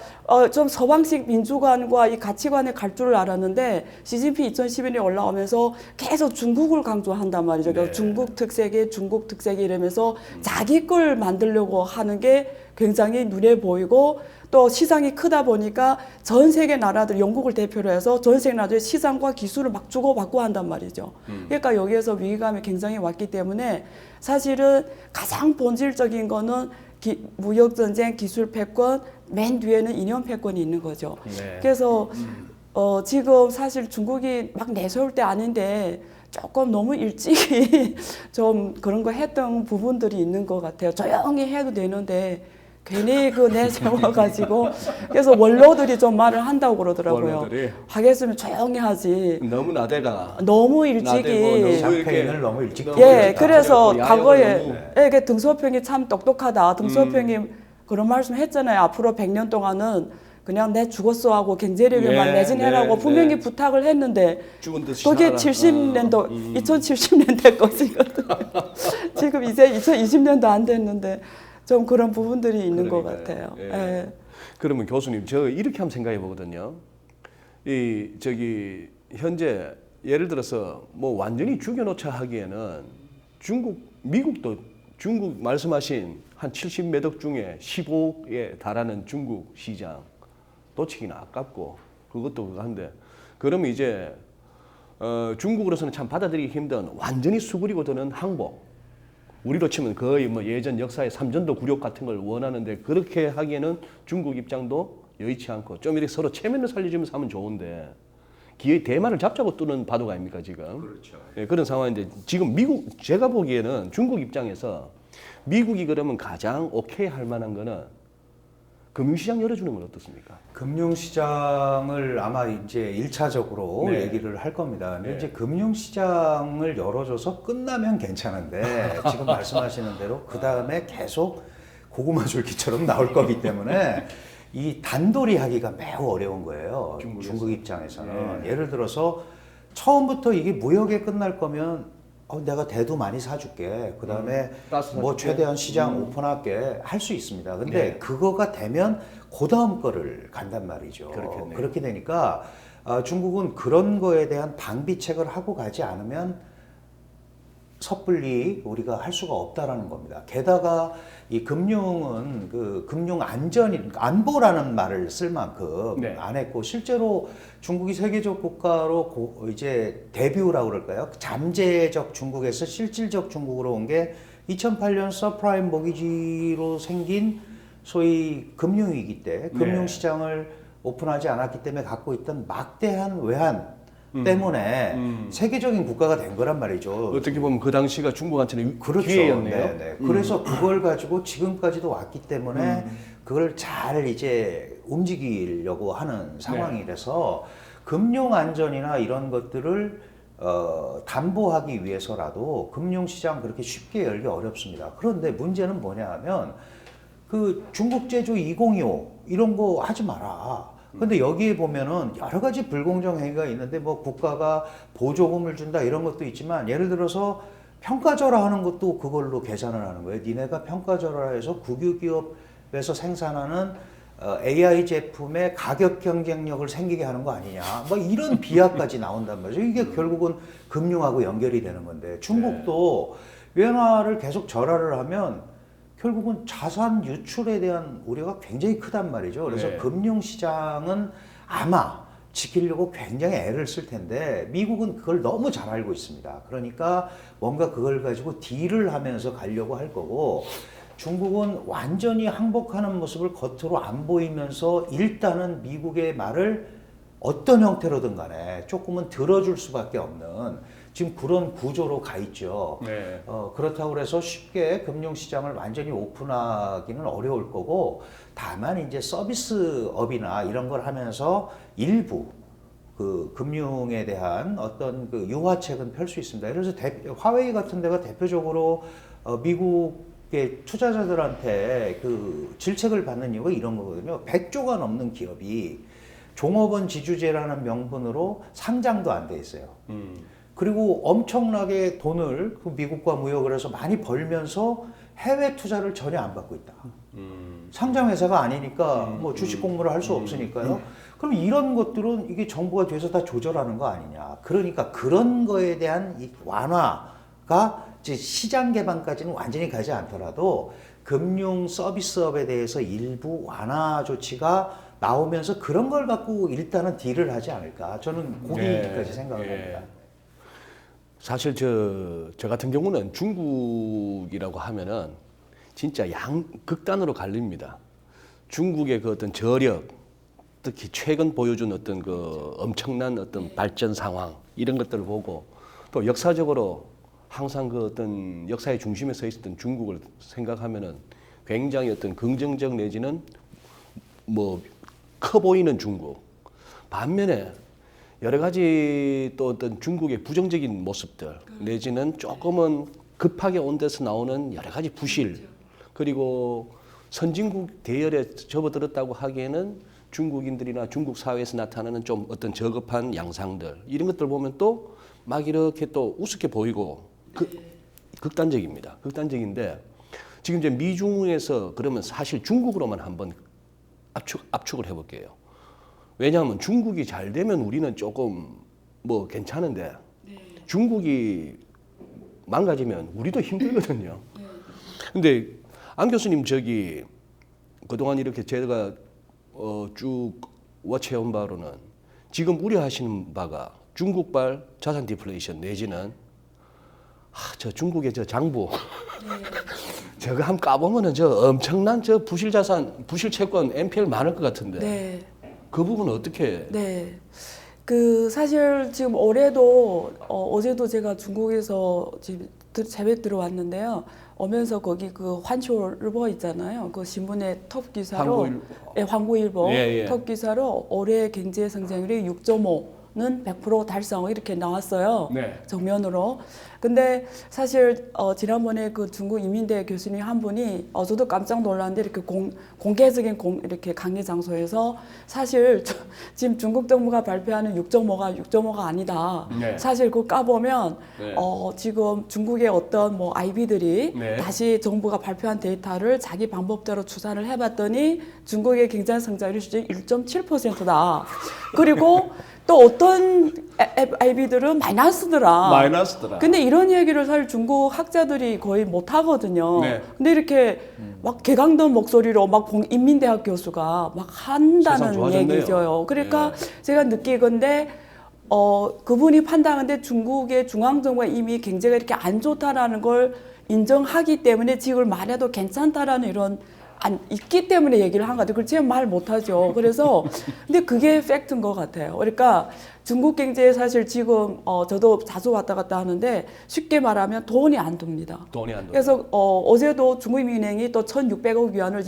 좀 서방식 민주관과 이 가치관에 갈 줄을 알았는데 시진핑 2011년에 올라오면서 계속 중국을 강조한단 말이죠. 그러니까 중국 특색이 이러면서 자기 걸 만들려고 하는 게 굉장히 눈에 보이고 또 시장이 크다 보니까 전 세계 나라들 영국을 대표로 해서 전 세계 나라들의 시장과 기술을 막 주고받고 한단 말이죠. 그러니까 여기에서 위기감이 굉장히 왔기 때문에 사실은 가장 본질적인 거는 무역전쟁, 기술 패권, 맨 뒤에는 이념 패권이 있는 거죠. 네. 그래서 지금 사실 중국이 막 내세울 때 아닌데 조금 너무 일찍이 좀 그런 거 했던 부분들이 있는 것 같아요. 조용히 해도 되는데 괜히 그 내세워가지고 그래서 원로들이 좀 말을 한다고 그러더라고요. 원로들이? 하겠으면 조용히 하지. 너무 나대가 너무 나대고 일찍이 너무 샴페인을 너무 일찍 예, 그래서 야욕을 과거에 너무- 이게 등소평이 참 똑똑하다. 등소평이 그런 말씀 했잖아요. 앞으로 100년 동안은 그냥 내 죽었어 하고 경제력에만 네, 매진해라고 네, 분명히 네. 부탁을 했는데 죽은 듯이 그게 살아라. 70년도 2070년대 것이거든요. 지금 이제 2020년도 안 됐는데 좀 그런 부분들이 있는 것 그러니까요. 같아요. 예. 예. 그러면 교수님 저 이렇게 한번 생각해 보거든요. 현재 예를 들어서 뭐 완전히 죽여놓자 하기에는 미국도 중국 말씀하신 한 70몇 억 중에 15억에 달하는 중국 시장 놓치기는 아깝고 그것도 한데 그러면 이제 중국으로서는 참 받아들이기 힘든 완전히 수그리고 드는 항복. 우리로 치면 거의 뭐 예전 역사의 삼전도 굴욕 같은 걸 원하는데 그렇게 하기에는 중국 입장도 여의치 않고 좀 이렇게 서로 체면을 살려주면서 하면 좋은데 기어이 대만을 잡자고 뜨는 바둑 아닙니까 지금? 그렇죠. 예, 그런 상황인데 지금 제가 보기에는 중국 입장에서 미국이 그러면 가장 오케이 할 만한 거는 금융시장 열어주는 건 어떻습니까? 금융시장을 아마 이제 1차적으로 네. 얘기를 할 겁니다. 근데 네. 이제 금융시장을 열어줘서 끝나면 괜찮은데 지금 말씀하시는 대로 그 다음에 계속 고구마 줄기처럼 나올 거기 때문에 이 단돌이 하기가 매우 어려운 거예요. 중국 입장에서는. 네. 예를 들어서 처음부터 이게 무역에 끝날 거면 내가 대두 많이 사줄게. 그 다음에 가스 뭐 사줄게. 최대한 시장 오픈할게. 할 수 있습니다. 근데 네. 그거가 되면 그 다음 거를 간단 말이죠. 그렇겠네요. 그렇게 되니까 중국은 그런 거에 대한 방비책을 하고 가지 않으면 섣불리 우리가 할 수가 없다라는 겁니다. 게다가 이 금융은 그 금융 안보라는 말을 쓸 만큼 네. 안 했고 실제로 중국이 세계적 국가로 이제 데뷔라고 그럴까요? 잠재적 중국에서 실질적 중국으로 온 게 2008년 서프라임 모기지로 생긴 소위 금융위기 때 금융시장을 오픈하지 않았기 때문에 갖고 있던 막대한 외환 때문에 세계적인 국가가 된 거란 말이죠. 어떻게 보면 그 당시가 중국한테는 그렇죠. 기회였네요. 네. 그래서 그걸 가지고 지금까지도 왔기 때문에 그걸 잘 이제 움직이려고 하는 상황이라서 금융 안전이나 이런 것들을 담보하기 위해서라도 금융시장 그렇게 쉽게 열기 어렵습니다. 그런데 문제는 뭐냐 하면 그 중국 제조 2025 이런 거 하지 마라. 근데 여기에 보면은 여러 가지 불공정 행위가 있는데 뭐 국가가 보조금을 준다 이런 것도 있지만 예를 들어서 평가절하 하는 것도 그걸로 계산을 하는 거예요. 니네가 평가절하해서 국유기업에서 생산하는 AI 제품의 가격 경쟁력을 생기게 하는 거 아니냐. 뭐 이런 비하까지 나온단 말이죠. 이게 결국은 금융하고 연결이 되는 건데 중국도 위안화를 계속 절하를 하면 결국은 자산 유출에 대한 우려가 굉장히 크단 말이죠. 그래서 네. 금융시장은 아마 지키려고 굉장히 애를 쓸 텐데 미국은 그걸 너무 잘 알고 있습니다. 그러니까 뭔가 그걸 가지고 딜을 하면서 가려고 할 거고 중국은 완전히 항복하는 모습을 겉으로 안 보이면서 일단은 미국의 말을 어떤 형태로든 간에 조금은 들어줄 수밖에 없는 지금 그런 구조로 가 있죠. 네. 그렇다고 해서 쉽게 금융시장을 완전히 오픈하기는 어려울 거고 다만 이제 서비스업이나 이런 걸 하면서 일부 그 금융에 대한 어떤 그 유화책은 펼 수 있습니다. 그래서 화웨이 같은 데가 대표적으로 미국의 투자자들한테 그 질책을 받는 이유가 이런 거거든요. 100조가 넘는 기업이 종업원 지주제라는 명분으로 상장도 안 돼 있어요. 그리고 엄청나게 돈을 그 미국과 무역을 해서 많이 벌면서 해외 투자를 전혀 안 받고 있다. 상장회사가 아니니까 뭐 주식 공모를 할 수 없으니까요. 그럼 이런 것들은 이게 정부가 뒤에서 다 조절하는 거 아니냐. 그러니까 그런 거에 대한 이 완화가 이제 시장 개방까지는 완전히 가지 않더라도 금융 서비스업에 대해서 일부 완화 조치가 나오면서 그런 걸 갖고 일단은 딜을 하지 않을까. 저는 거기까지 생각을 합니다. 사실 저 같은 경우는 중국이라고 하면은 진짜 극단으로 갈립니다. 중국의 그 어떤 저력, 특히 최근 보여준 어떤 그 엄청난 어떤 발전 상황 이런 것들을 보고 또 역사적으로 항상 그 어떤 역사의 중심에 서 있었던 중국을 생각하면은 굉장히 어떤 긍정적 내지는 뭐 커 보이는 중국. 반면에 여러 가지 또 어떤 중국의 부정적인 모습들 내지는 조금은 급하게 온 데서 나오는 여러 가지 부실 그리고 선진국 대열에 접어들었다고 하기에는 중국인들이나 중국 사회에서 나타나는 좀 어떤 저급한 양상들 이런 것들 보면 또 막 이렇게 또 우습게 보이고 극단적입니다. 극단적인데 지금 이제 미중에서 그러면 사실 중국으로만 한번 압축을 해볼게요. 왜냐하면 중국이 잘 되면 우리는 조금 뭐 괜찮은데 중국이 망가지면 우리도 힘들거든요. 근데 안 교수님 저기 그동안 이렇게 제가 쭉 워치해온 바로는 지금 우려하시는 바가 중국발 자산 디플레이션 내지는 저 중국의 저 장부 저거 한번 까보면은 저 엄청난 저 부실 자산, 부실 채권, NPL 많을 것 같은데 네. 그 부분은 어떻게? 네. 그 사실 지금 올해도 어제도 제가 중국에서 지금 새벽 들어왔는데요. 오면서 거기 그 환쇼일보 있잖아요. 그 신문의 톱 기사로 황구일보 예. 톱 기사로 올해 경제 성장률이 6.5는 100% 달성 이렇게 나왔어요. 네. 정면으로. 근데 사실 지난번에 그 중국 이민대 교수님 한 분이 저도 깜짝 놀랐는데 이렇게 공개적인 이렇게 강의 장소에서 사실 지금 중국 정부가 발표하는 6.5가 아니다. 네. 사실 그거 까보면 네. 지금 중국의 어떤 뭐 IB들이 네. 다시 정부가 발표한 데이터를 자기 방법대로 추산을 해봤더니 중국의 경제 성장률이 1.7%다. 그리고 또 어떤 IB들은 마이너스더라. 근데 이런 얘기를 사실 중국 학자들이 거의 못 하거든요. 네. 근데 이렇게 막 개강던 목소리로 막 인민대학 교수가 막 세상 한다는 좋아졌네요. 얘기죠. 그러니까 네. 제가 느끼건데 그분이 판단하는데 중국의 중앙정부가 이미 경제가 이렇게 안 좋다라는 걸 인정하기 때문에 지금 말해도 괜찮다라는 이런 안 있기 때문에 얘기를 한 것 같아요. 그렇지 말 못하죠. 그래서 근데 그게 팩트인 것 같아요. 그러니까 중국 경제에 사실 지금 저도 자주 왔다 갔다 하는데 쉽게 말하면 돈이 안 돕니다. 돈이 안 들어. 그래서 어제도 중국인민은행이 또 1,600억 위안을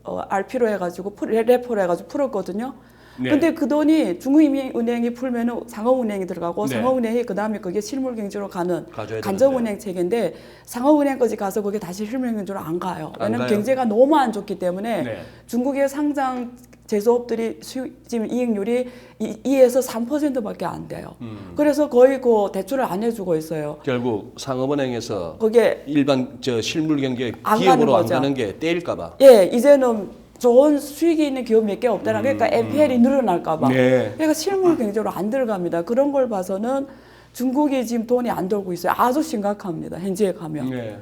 RP로 해가지고 레포로 해가지고 풀었거든요. 네. 근데 그 돈이 중국인민은행이 풀면은 상업은행이 들어가고 네. 상업은행이 그 다음에 그게 실물경제로 가는 가져야 간접은행 체계인데 상업은행까지 가서 그게 다시 실물경제로 안 가요. 안 왜냐면 가요? 경제가 너무 안 좋기 때문에 네. 중국의 상장 제조업들이 지금 이익률이 2에서 3%밖에 안 돼요. 그래서 거의 그 대출을 안 해주고 있어요. 결국 상업은행에서 그게 일반 저 실물 경제 안 기업으로 가는 안 거죠. 가는 게 떼일까봐. 예, 이제는 좋은 수익이 있는 기업 몇 개 없다는 그러니까 NPL이 늘어날까 봐. 네. 그러니까 실물 경제로 안 들어갑니다. 그런 걸 봐서는 중국이 지금 돈이 안 돌고 있어요. 아주 심각합니다. 현지에 가면. 네.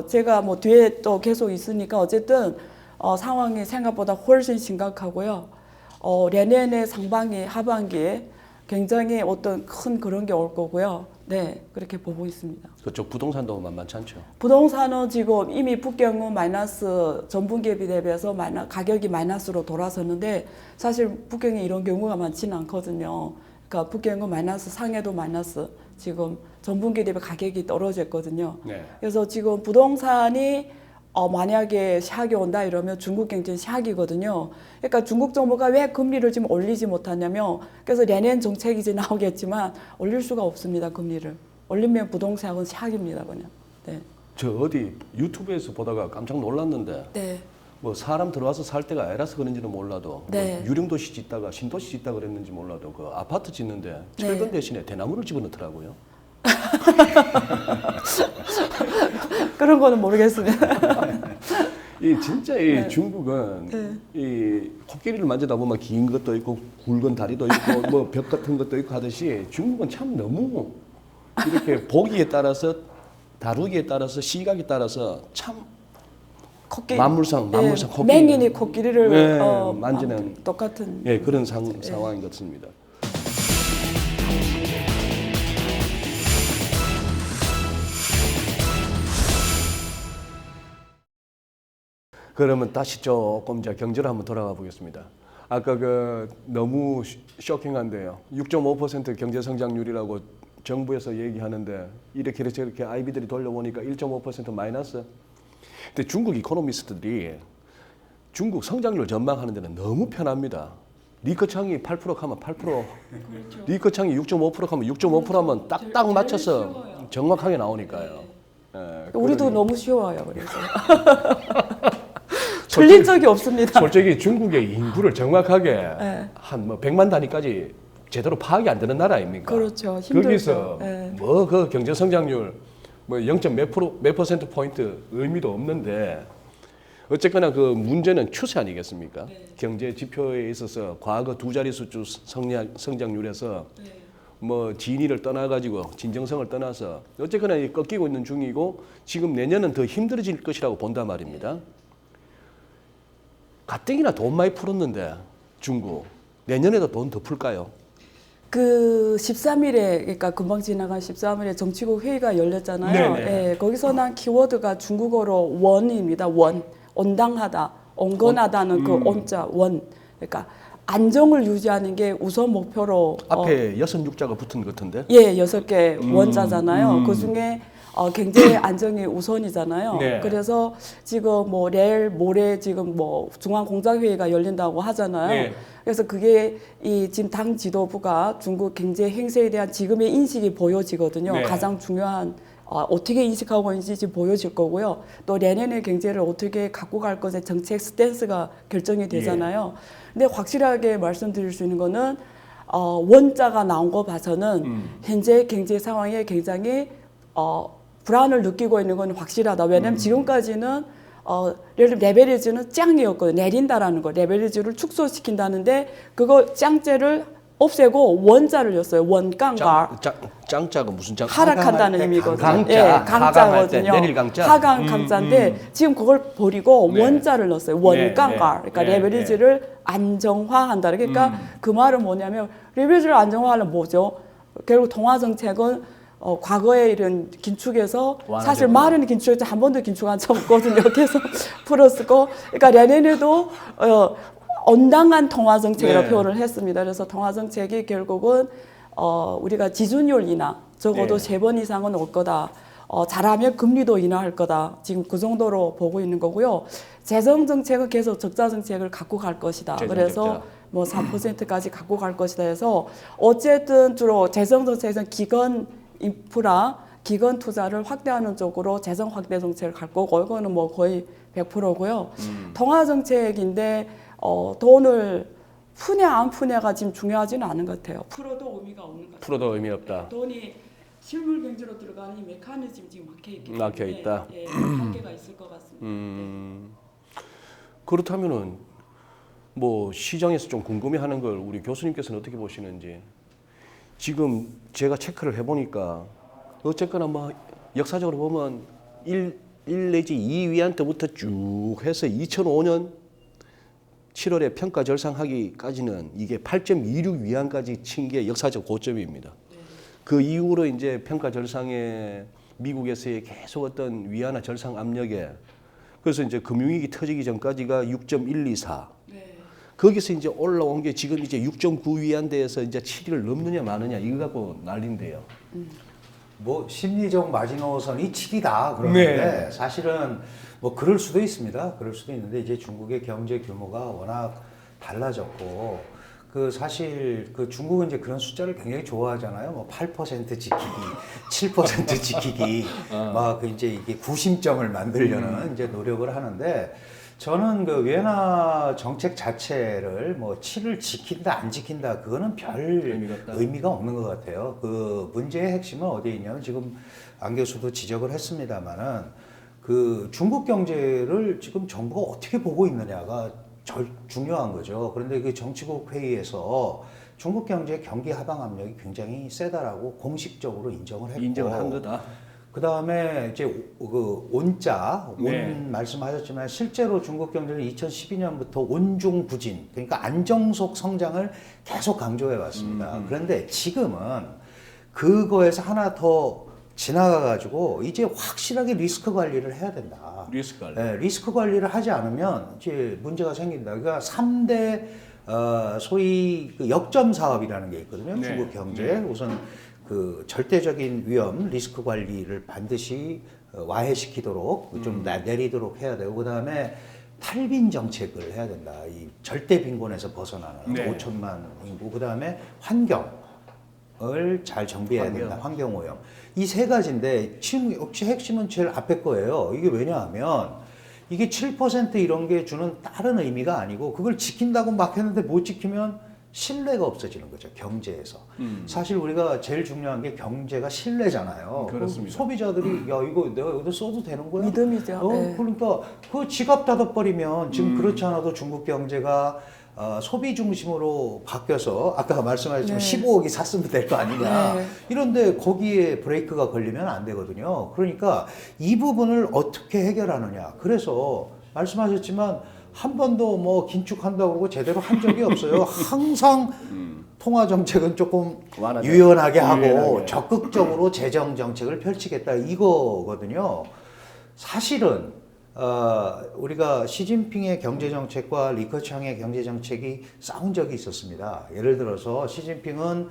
제가 뭐 뒤에 또 계속 있으니까 어쨌든 상황이 생각보다 훨씬 심각하고요. 내년에 상반기, 하반기에 굉장히 어떤 큰 그런 게 올 거고요. 네, 그렇게 보고 있습니다. 그쪽 부동산도 만만치 않죠. 부동산은 지금 이미 북경은 마이너스 전분기에 대비해서 가격이 마이너스로 돌아섰는데 사실 북경이 이런 경우가 많지는 않거든요. 그러니까 북경은 마이너스, 상해도 마이너스, 지금 전분기 대비 가격이 떨어졌거든요. 네. 그래서 지금 부동산이 만약에 샥이 온다 이러면 중국 경제는 샥이거든요. 그러니까 중국 정부가 왜 금리를 지금 올리지 못하냐면 그래서 내년 정책이 이제 나오겠지만 올릴 수가 없습니다. 금리를. 올리면 부동산은 샥입니다. 그냥. 네. 저 어디 유튜브에서 보다가 깜짝 놀랐는데 네. 뭐 사람 들어와서 살 때가 아니라서 그런지는 몰라도 네. 뭐 유령도시 짓다가 신도시 짓다 그랬는지 몰라도 그 아파트 짓는데 철근 네. 대신에 대나무를 집어넣더라고요. 그런 거는 모르겠습니다. 이 진짜 이 중국은 이 코끼리를 만지다 보면 긴 것도 있고 굵은 다리도 있고 뭐 벽 같은 것도 있고 하듯이 중국은 참 너무 이렇게 보기에 따라서 다루기에 따라서 시각에 따라서 참 만물상 코끼리 맹인이 코끼리를 네, 만지는 똑같은 그런 상황인 것 같습니다. 그러면 다시 조금 이제 경제로 한번 돌아가 보겠습니다. 아까 그 너무 쇼킹한데요. 6.5% 경제 성장률이라고 정부에서 얘기하는데 이렇게 저렇게 아이비들이 돌려보니까 1.5% 마이너스. 근데 중국 이코노미스트들이 중국 성장률 전망하는 데는 너무 편합니다. 리커창이 8% 하면 8%, 그렇죠. 리커창이 6.5% 하면 6.5% 하면 딱딱 맞춰서 정확하게 나오니까요. 예, 우리도 너무 쉬워요. 그래서 틀린 적이 없습니다. 솔직히 중국의 인구를 정확하게 한 뭐 100만 단위까지 제대로 파악이 안 되는 나라 아닙니까? 그렇죠. 힘들죠. 거기서 네. 뭐 그 경제 성장률 뭐 0.몇 퍼센트 포인트 의미도 없는데 어쨌거나 그 문제는 추세 아니겠습니까? 경제 지표에 있어서 과거 두 자릿수 성장률에서 뭐 진위를 떠나가지고 진정성을 떠나서 어쨌거나 꺾이고 있는 중이고 지금 내년은 더 힘들어질 것이라고 본단 말입니다. 가뜩이나 돈 많이 풀었는데 중국 내년에도 돈 더 풀까요? 그 13일에 그러니까 금방 지나간 13일에 정치국 회의가 열렸잖아요. 네네. 예, 거기서 난 키워드가 중국어로 원입니다. 온당하다, 온건하다는 그 온자 원. 그러니까 안정을 유지하는 게 우선 목표로 앞에 6자가 붙은 것 같은데? 예, 6개 원자잖아요. 그 중에 경제 안정이 우선이잖아요. 네. 그래서 지금 뭐 내일 모레 지금 뭐 중앙공작회의가 열린다고 하잖아요. 네. 그래서 그게 이 지금 당 지도부가 중국 경제 행세에 대한 지금의 인식이 보여지거든요. 네. 가장 중요한 어떻게 인식하고 있는지 지금 보여질 거고요. 또 내년의 경제를 어떻게 갖고 갈 것의 정책 스탠스가 결정이 되잖아요. 근데 확실하게 말씀드릴 수 있는 거는 원자가 나온 거 봐서는 현재 경제 상황에 굉장히 불안을 느끼고 있는 건 확실하다. 왜냐면 지금까지는 예를 들면 레버리지는 짱이었거든요. 내린다라는 거. 레버리지를 축소시킨다는데 그거 짱째를 없애고 원자를 였어요. 원강가. 짱자가 무슨 짱? 하락한다는 의미거든요. 강자. 예, 하강할 때 강자거든요. 내릴 강자. 하강 강자인데 지금 그걸 버리고 네. 원자를 넣었어요. 원강가. 네. 그러니까 네. 레버리지를 안정화한다. 그러니까 그 말은 뭐냐면 레버리지를 안정화하려면 뭐죠? 결국 통화 정책은 과거에 이런 긴축에서 사실 완화되고. 말은 긴축했지 한 번도 긴축한 적 없거든요. 그래서 풀었고, 그러니까 내년에도 온당한 통화 정책이라고 네. 표현을 했습니다. 그래서 통화 정책이 결국은 우리가 지준율 인하 적어도 네. 3번 이상은 올 거다. 잘하면 금리도 인하할 거다. 지금 그 정도로 보고 있는 거고요. 재정 정책은 계속 적자 정책을 갖고 갈 것이다. 재정 그래서 적자. 뭐 3%까지 갖고 갈 것이다 해서 어쨌든 주로 재정 정책에서는 기관 인프라, 기관 투자를 확대하는 쪽으로 재정 확대 정책을 갈 거고 이거는 뭐 거의 100%고요. 통화 정책인데 돈을 푸냐 안 푸냐가 지금 중요하지는 않은 것 같아요. 풀어도 의미가 없는 것 같아요. 풀어도 의미 없다. 돈이 실물 경제로 들어가는 이 메커니즘 지금 막혀 있기 때문에 막혀 있다. 예, 한계가 있을 것 같습니다. 그렇다면은 뭐 시장에서 좀 궁금해하는 걸 우리 교수님께서는 어떻게 보시는지. 지금 제가 체크를 해보니까 어쨌거나 뭐 역사적으로 보면 1 내지 2위안 때부터 쭉 해서 2005년 7월에 평가 절상하기까지는 이게 8.26 위안까지 친 게 역사적 고점입니다. 그 이후로 이제 평가 절상에 미국에서의 계속 어떤 위안화 절상 압력에 그래서 이제 금융위기 터지기 전까지가 6.124. 거기서 이제 올라온 게 지금 이제 6.9 위안대에서 이제 7위를 넘느냐 마느냐 이거 갖고 난리인데요. 뭐 심리적 마지노선이 7이다 그러는데 사실은 뭐 그럴 수도 있습니다. 그럴 수도 있는데 이제 중국의 경제 규모가 워낙 달라졌고 그 사실 그 중국은 이제 그런 숫자를 굉장히 좋아하잖아요. 뭐 8% 지키기, 7% 지키기, 막 그 이제 이게 구심점을 만들려는 이제 노력을 하는데 저는 그 위안화 정책 자체를 뭐 7을 지킨다 안 지킨다 그거는 별 의미가 없는 것 같아요. 그 문제의 핵심은 어디에 있냐면 지금 안 교수도 지적을 했습니다만은 그 중국 경제를 지금 정부가 어떻게 보고 있느냐가 중요한 거죠. 그런데 그 정치국 회의에서 중국 경제 경기 하방 압력이 굉장히 세다라고 공식적으로 인정을 했고 인정을 한 거다. 그 다음에 이제 그 온자, 네. 온 말씀하셨지만 실제로 중국 경제는 2012년부터 온중부진, 그러니까 안정속 성장을 계속 강조해 왔습니다. 그런데 지금은 그거에서 하나 더 지나가가지고 이제 확실하게 리스크 관리를 해야 된다. 리스크 관리. 네, 리스크 관리를 하지 않으면 이제 문제가 생긴다. 그러니까 3대 소위 그 역점 사업이라는 게 있거든요. 네. 중국 경제 우선 그 절대적인 위험 리스크 관리를 반드시 와해시키도록 좀 내리도록 해야 되고 그다음에 탈빈 정책을 해야 된다. 이 절대 빈곤에서 벗어나는 네. 5천만 인구 그다음에 환경을 잘 정비해야 된다. 환경 오염. 이 세 가지인데 지금 역시 핵심은 제일 앞에 거예요. 이게 왜냐하면 이게 7% 이런 게 주는 다른 의미가 아니고 그걸 지킨다고 막 했는데 못 지키면 신뢰가 없어지는 거죠. 경제에서. 사실 우리가 제일 중요한 게 경제가 신뢰잖아요. 그렇습니다. 소비자들이 야 이거 내가 여기다 써도 되는 거야? 믿음이죠. 네. 그러니까 그 지갑 닫아버리면 지금 그렇지 않아도 중국 경제가 소비 중심으로 바뀌어서 아까 말씀하셨지만 네. 15억이 샀으면 될 거 아니냐. 네. 이런데 거기에 브레이크가 걸리면 안 되거든요. 그러니까 이 부분을 어떻게 해결하느냐. 그래서 말씀하셨지만 한 번도 뭐 긴축한다고 그러고 제대로 한 적이 없어요. 항상 통화 정책은 조금 완화돼. 유연하게 하고 유연하게. 적극적으로 재정 정책을 펼치겠다 이거거든요. 사실은 우리가 시진핑의 경제 정책과 리커창의 경제 정책이 싸운 적이 있었습니다. 예를 들어서 시진핑은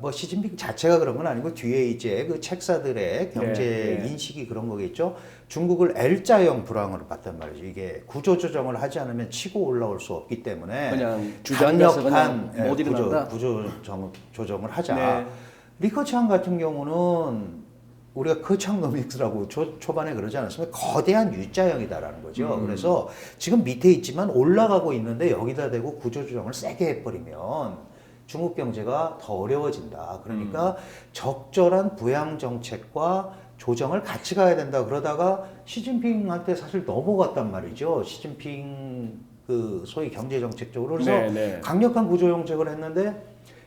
뭐 시진핑 자체가 그런 건 아니고 뒤에 이제 그 책사들의 경제 네. 인식이 그런 거겠죠. 중국을 L자형 불황으로 봤단 말이죠. 이게 구조 조정을 하지 않으면 치고 올라올 수 없기 때문에 그냥 주저앉아서 그냥 못 구조 일어난다? 조정을 하자. 네. 리커창 같은 경우는 우리가 거창노믹스라고 초반에 그러지 않았습니까? 거대한 U자형이다라는 거죠. 그래서 지금 밑에 있지만 올라가고 있는데 여기다 대고 구조조정을 세게 해버리면 중국 경제가 더 어려워진다. 그러니까 적절한 부양 정책과 조정을 같이 가야 된다. 그러다가 시진핑한테 사실 넘어갔단 말이죠. 시진핑 그 소위 경제 정책 쪽으로 그래서 네, 네. 강력한 구조 정책을 했는데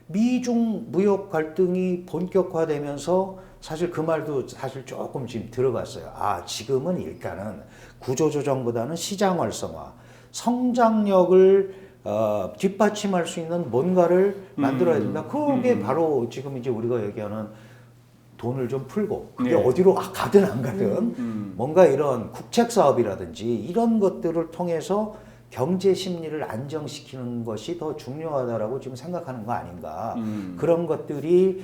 미중 무역 갈등이 본격화되면서 사실 그 말도 사실 조금 지금 들어갔어요. 아, 지금은 일단은 구조조정보다는 시장 활성화, 성장력을 뒷받침할 수 있는 뭔가를 만들어야 된다. 그게 바로 지금 이제 우리가 얘기하는 돈을 좀 풀고 그게 네. 어디로 가든 안 가든 뭔가 이런 국책 사업이라든지 이런 것들을 통해서 경제 심리를 안정시키는 것이 더 중요하다라고 지금 생각하는 거 아닌가. 그런 것들이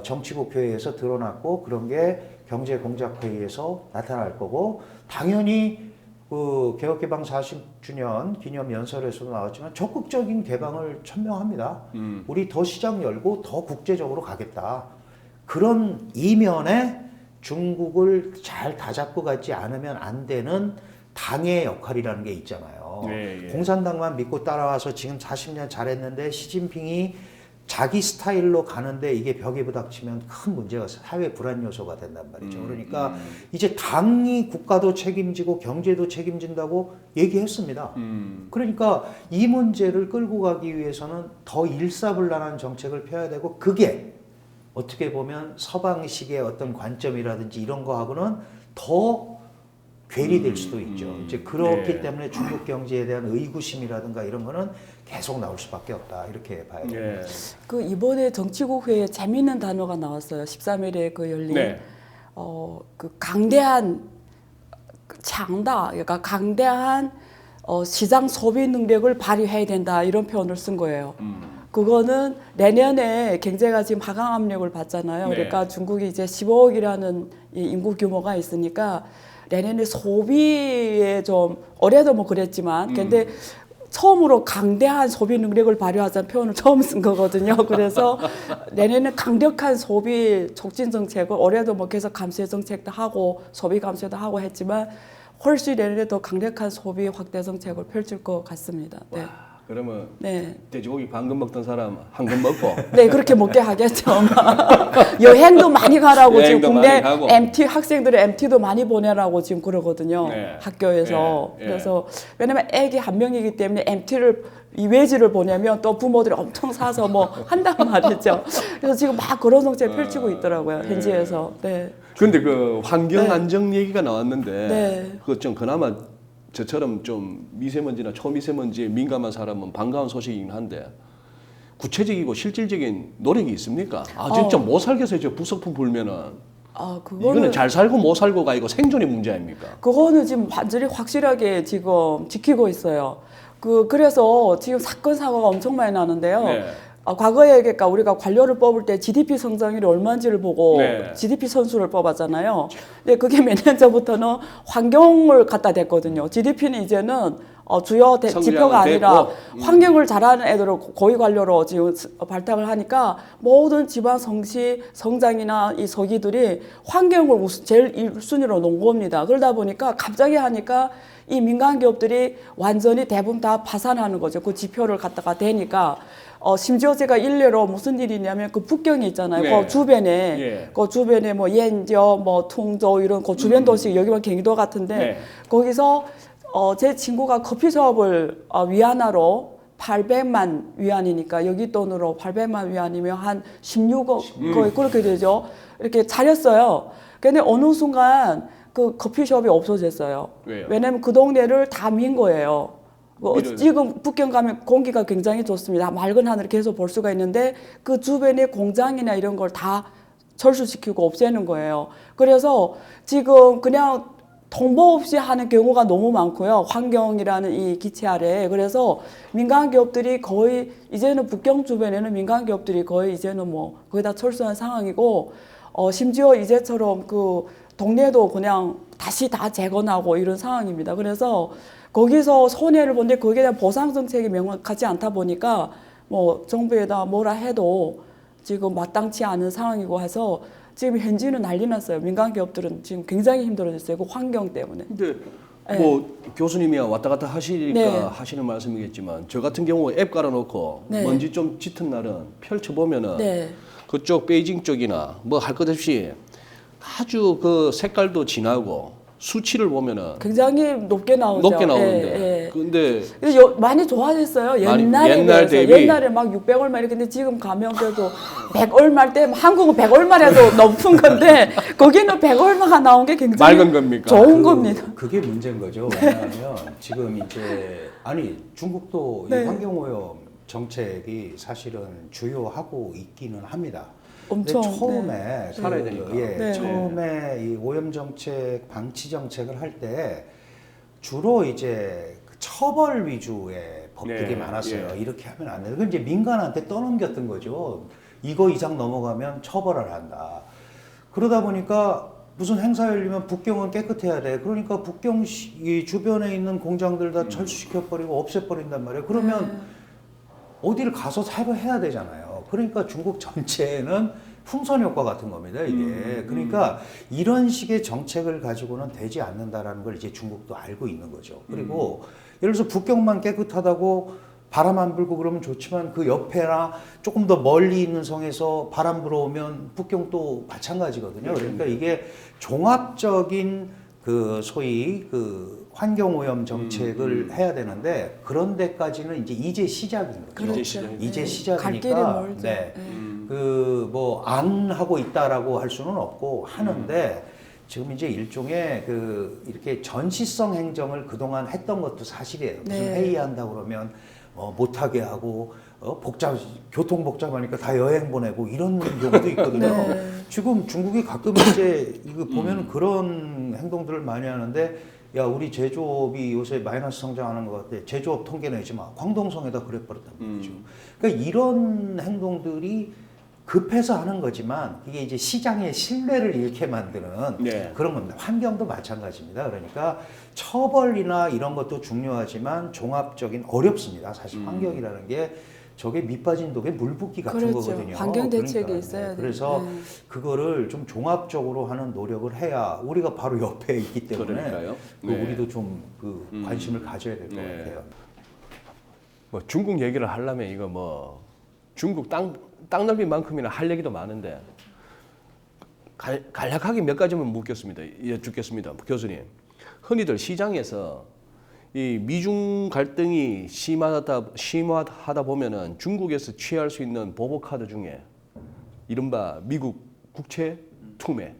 정치국회에서 드러났고 그런 게 경제공작회의에서 나타날 거고 당연히 그 개혁개방 40주년 기념 연설에서도 나왔지만 적극적인 개방을 천명합니다. 우리 더 시장 열고 더 국제적으로 가겠다. 그런 이면에 중국을 잘 다잡고 가지 않으면 안 되는 당의 역할이라는 게 있잖아요. 예, 예. 공산당만 믿고 따라와서 지금 40년 잘했는데 시진핑이 자기 스타일로 가는데 이게 벽에 부닥치면 큰 문제가 사회 불안 요소가 된단 말이죠. 그러니까 이제 당이 국가도 책임지고 경제도 책임진다고 얘기했습니다. 그러니까 이 문제를 끌고 가기 위해서는 더 일사불란한 정책을 펴야 되고 그게 어떻게 보면 서방식의 어떤 관점이라든지 이런 거하고는 더 괴리될 수도 있죠. 이제 그렇기 예. 때문에 중국 경제에 대한 의구심이라든가 이런 거는 계속 나올 수밖에 없다. 이렇게 봐야 됩니다. 예. 그 이번에 정치국회에 재미있는 단어가 나왔어요. 13일에 그 열린 네. 그 강대한 장다, 그러니까 강대한 시장 소비 능력을 발휘해야 된다 이런 표현을 쓴 거예요. 그거는 내년에 경제가 지금 하강 압력을 받잖아요. 네. 그러니까 중국이 이제 15억이라는 이 인구 규모가 있으니까 내년에 소비에 좀 올해도 뭐 그랬지만 근데 처음으로 강대한 소비 능력을 발휘하자는 표현을 처음 쓴 거거든요. 그래서 내년에 강력한 소비 촉진 정책을 올해도 뭐 계속 감세 정책도 하고 소비 감세도 하고 했지만 훨씬 내년에 더 강력한 소비 확대 정책을 펼칠 것 같습니다. 네. 그러면 네. 돼지고기 방금 먹던 사람 한 금 먹고 네, 그렇게 먹게 하겠죠. 여행도 많이 가라고 지금 여행도 국내 많이 가고. MT 학생들의 MT도 많이 보내라고 지금 그러거든요. 네. 학교에서. 예, 예. 그래서 왜냐면 애기 한 명이기 때문에 MT를 이 외지를 보내면 또 부모들이 엄청 사서 뭐 한단 말이죠. 그래서 지금 막 그런 정책 펼치고 있더라고요. 현지에서. 네. 근데 그 환경 네. 안정 얘기가 나왔는데 네. 그거 좀 그나마 저처럼 좀 미세먼지나 초미세먼지에 민감한 사람은 반가운 소식이긴 한데 구체적이고 실질적인 노력이 있습니까? 아 진짜 못 살겠어요. 저 부속품 불면은 아, 이거는 잘 살고 못 살고가 아니고 생존의 문제 아닙니까? 그거는 지금 완전히 확실하게 지금 지키고 있어요. 그래서 지금 사건 사고가 엄청 많이 나는데요. 네. 과거에 그러니까 우리가 관료를 뽑을 때 GDP 성장률이 얼마인지를 보고 네. GDP 선수를 뽑았잖아요. 근데 그게 몇 년 전부터는 환경을 갖다 댔거든요. GDP는 이제는 주요 지표가 아니라 환경을 잘하는 애들을 고위 관료로 지금 발탁을 하니까 모든 지방 성시 성장이나 이 서기들이 환경을 제일 1순위로 놓은 겁니다. 그러다 보니까 갑자기 하니까 이 민간 기업들이 완전히 대부분 다 파산하는 거죠. 그 지표를 갖다가 대니까. 심지어 제가 일례로 무슨 일이냐면 그 북경이 있잖아요. 네. 그 주변에, 예. 그 주변에 뭐 옌저, 뭐 퉁저 이런 그 주변 도시 여기만 경기도 같은데 네. 거기서 제 친구가 커피숍을 위안화로 800만 위안이니까 여기 돈으로 800만 위안이면 한 16억 거의 그렇게 되죠. 이렇게 차렸어요. 근데 어느 순간 그 커피숍이 없어졌어요. 왜요? 왜냐면 그 동네를 다 민 거예요. 이런- 지금 북경 가면 공기가 굉장히 좋습니다. 맑은 하늘을 계속 볼 수가 있는데 그 주변에 공장이나 이런 걸 다 철수시키고 없애는 거예요. 그래서 지금 그냥 통보 없이 하는 경우가 너무 많고요. 환경이라는 이 기체 아래. 그래서 민간 기업들이 거의 이제는 북경 주변에는 민간 기업들이 거의 이제는 뭐 거의 다 철수한 상황이고 심지어 이제처럼 그 동네도 그냥 다시 다 재건하고 이런 상황입니다. 그래서 거기서 손해를 보는데 거기에 대한 보상 정책이 명확하지 않다 보니까 뭐 정부에다 뭐라 해도 지금 마땅치 않은 상황이고 해서 지금 현지는 난리 났어요. 민간 기업들은 지금 굉장히 힘들어졌어요. 그 환경 때문에. 근데 네. 뭐 교수님이 왔다 갔다 하시니까 네. 하시는 말씀이겠지만 저 같은 경우 앱 깔아놓고 네. 먼지 좀 짙은 날은 펼쳐보면은 네. 그쪽 베이징 쪽이나 뭐 할 것 없이 아주 그 색깔도 진하고 수치를 보면은 굉장히 높게 나오죠. 높게 나오는데 예, 예. 근데 그래서 많이 좋아졌어요. 옛날에 옛날 비해서. 대비? 옛날에 막 600얼마 이렇게 근데 지금 가면 그래도 100얼마일 때 한국은 100얼마라도 높은 건데 거기는 100얼마가 나온 게 굉장히 맑은 겁니까? 좋은 겁니다. 그게 문제인 거죠. 왜냐하면 지금 이제 중국도 네. 이 환경오염 정책이 사실은 주요하고 있기는 합니다. 엄청 처음에 살아야 되니까. 예, 네. 처음에 이 오염 정책, 방치 정책을 할 때 주로 이제 그 처벌 위주의 법들이 네, 많았어요. 예. 이렇게 하면 안 돼. 그건 이제 민간한테 떠넘겼던 거죠. 이거 이상 넘어가면 처벌을 한다. 그러다 보니까 무슨 행사 열리면 북경은 깨끗해야 돼. 그러니까 북경 이 주변에 있는 공장들 다 철수시켜버리고 없애버린단 말이에요. 그러면 어디를 가서 사료해야 되잖아요. 그러니까 중국 전체는 풍선 효과 같은 겁니다, 이게. 그러니까 이런 식의 정책을 가지고는 되지 않는다라는 걸 이제 중국도 알고 있는 거죠. 그리고 예를 들어서 북경만 깨끗하다고 바람 안 불고 그러면 좋지만 그 옆에나 조금 더 멀리 있는 성에서 바람 불어오면 북경도 마찬가지거든요. 그러니까 이게 종합적인 그 소위 그 환경오염 정책을 해야 되는데 그런 데까지는 이제 시작인 거죠. 그렇죠. 이제 갈 길이 시작이니까 멀죠. 네. 네. 그 뭐 안 하고 있다라고 할 수는 없고 하는데 지금 이제 일종의 그 이렇게 전시성 행정을 그동안 했던 것도 사실이에요. 무슨 네. 회의한다 그러면 못하게 하고 교통 복잡하니까 다 여행 보내고 이런 경우도 있거든요. 네. 지금 중국이 가끔 이제 이거 보면은 그런 행동들을 많이 하는데 야 우리 제조업이 요새 마이너스 성장하는 것 같아. 제조업 통계 내지 마. 광동성에다 그래버렸단 말이죠. 그러니까 이런 행동들이 급해서 하는 거지만 이게 이제 시장의 신뢰를 잃게 만드는 네. 그런 겁니다. 환경도 마찬가지입니다. 그러니까 처벌이나 이런 것도 중요하지만 종합적인 어렵습니다. 사실 환경이라는 게 저게 밑 빠진 독에 물 붓기 같은 그렇죠. 거거든요. 환경 대책이 그러니까, 있어야 돼요. 그래서 네. 그거를 좀 종합적으로 하는 노력을 해야 우리가 바로 옆에 있기 때문에 그러니까요. 그 네. 우리도 좀 그 관심을 가져야 될 것 네. 같아요. 뭐 중국 얘기를 하려면 이거 뭐 중국 땅 넓이만큼이나 할 얘기도 많은데 간략하게 몇 가지만 묻겠습니다. 여쭙겠습니다. 교수님. 흔히들 시장에서 이 미중 갈등이 심화하다 보면은 중국에서 취할 수 있는 보복 카드 중에 이른바 미국 국채 투매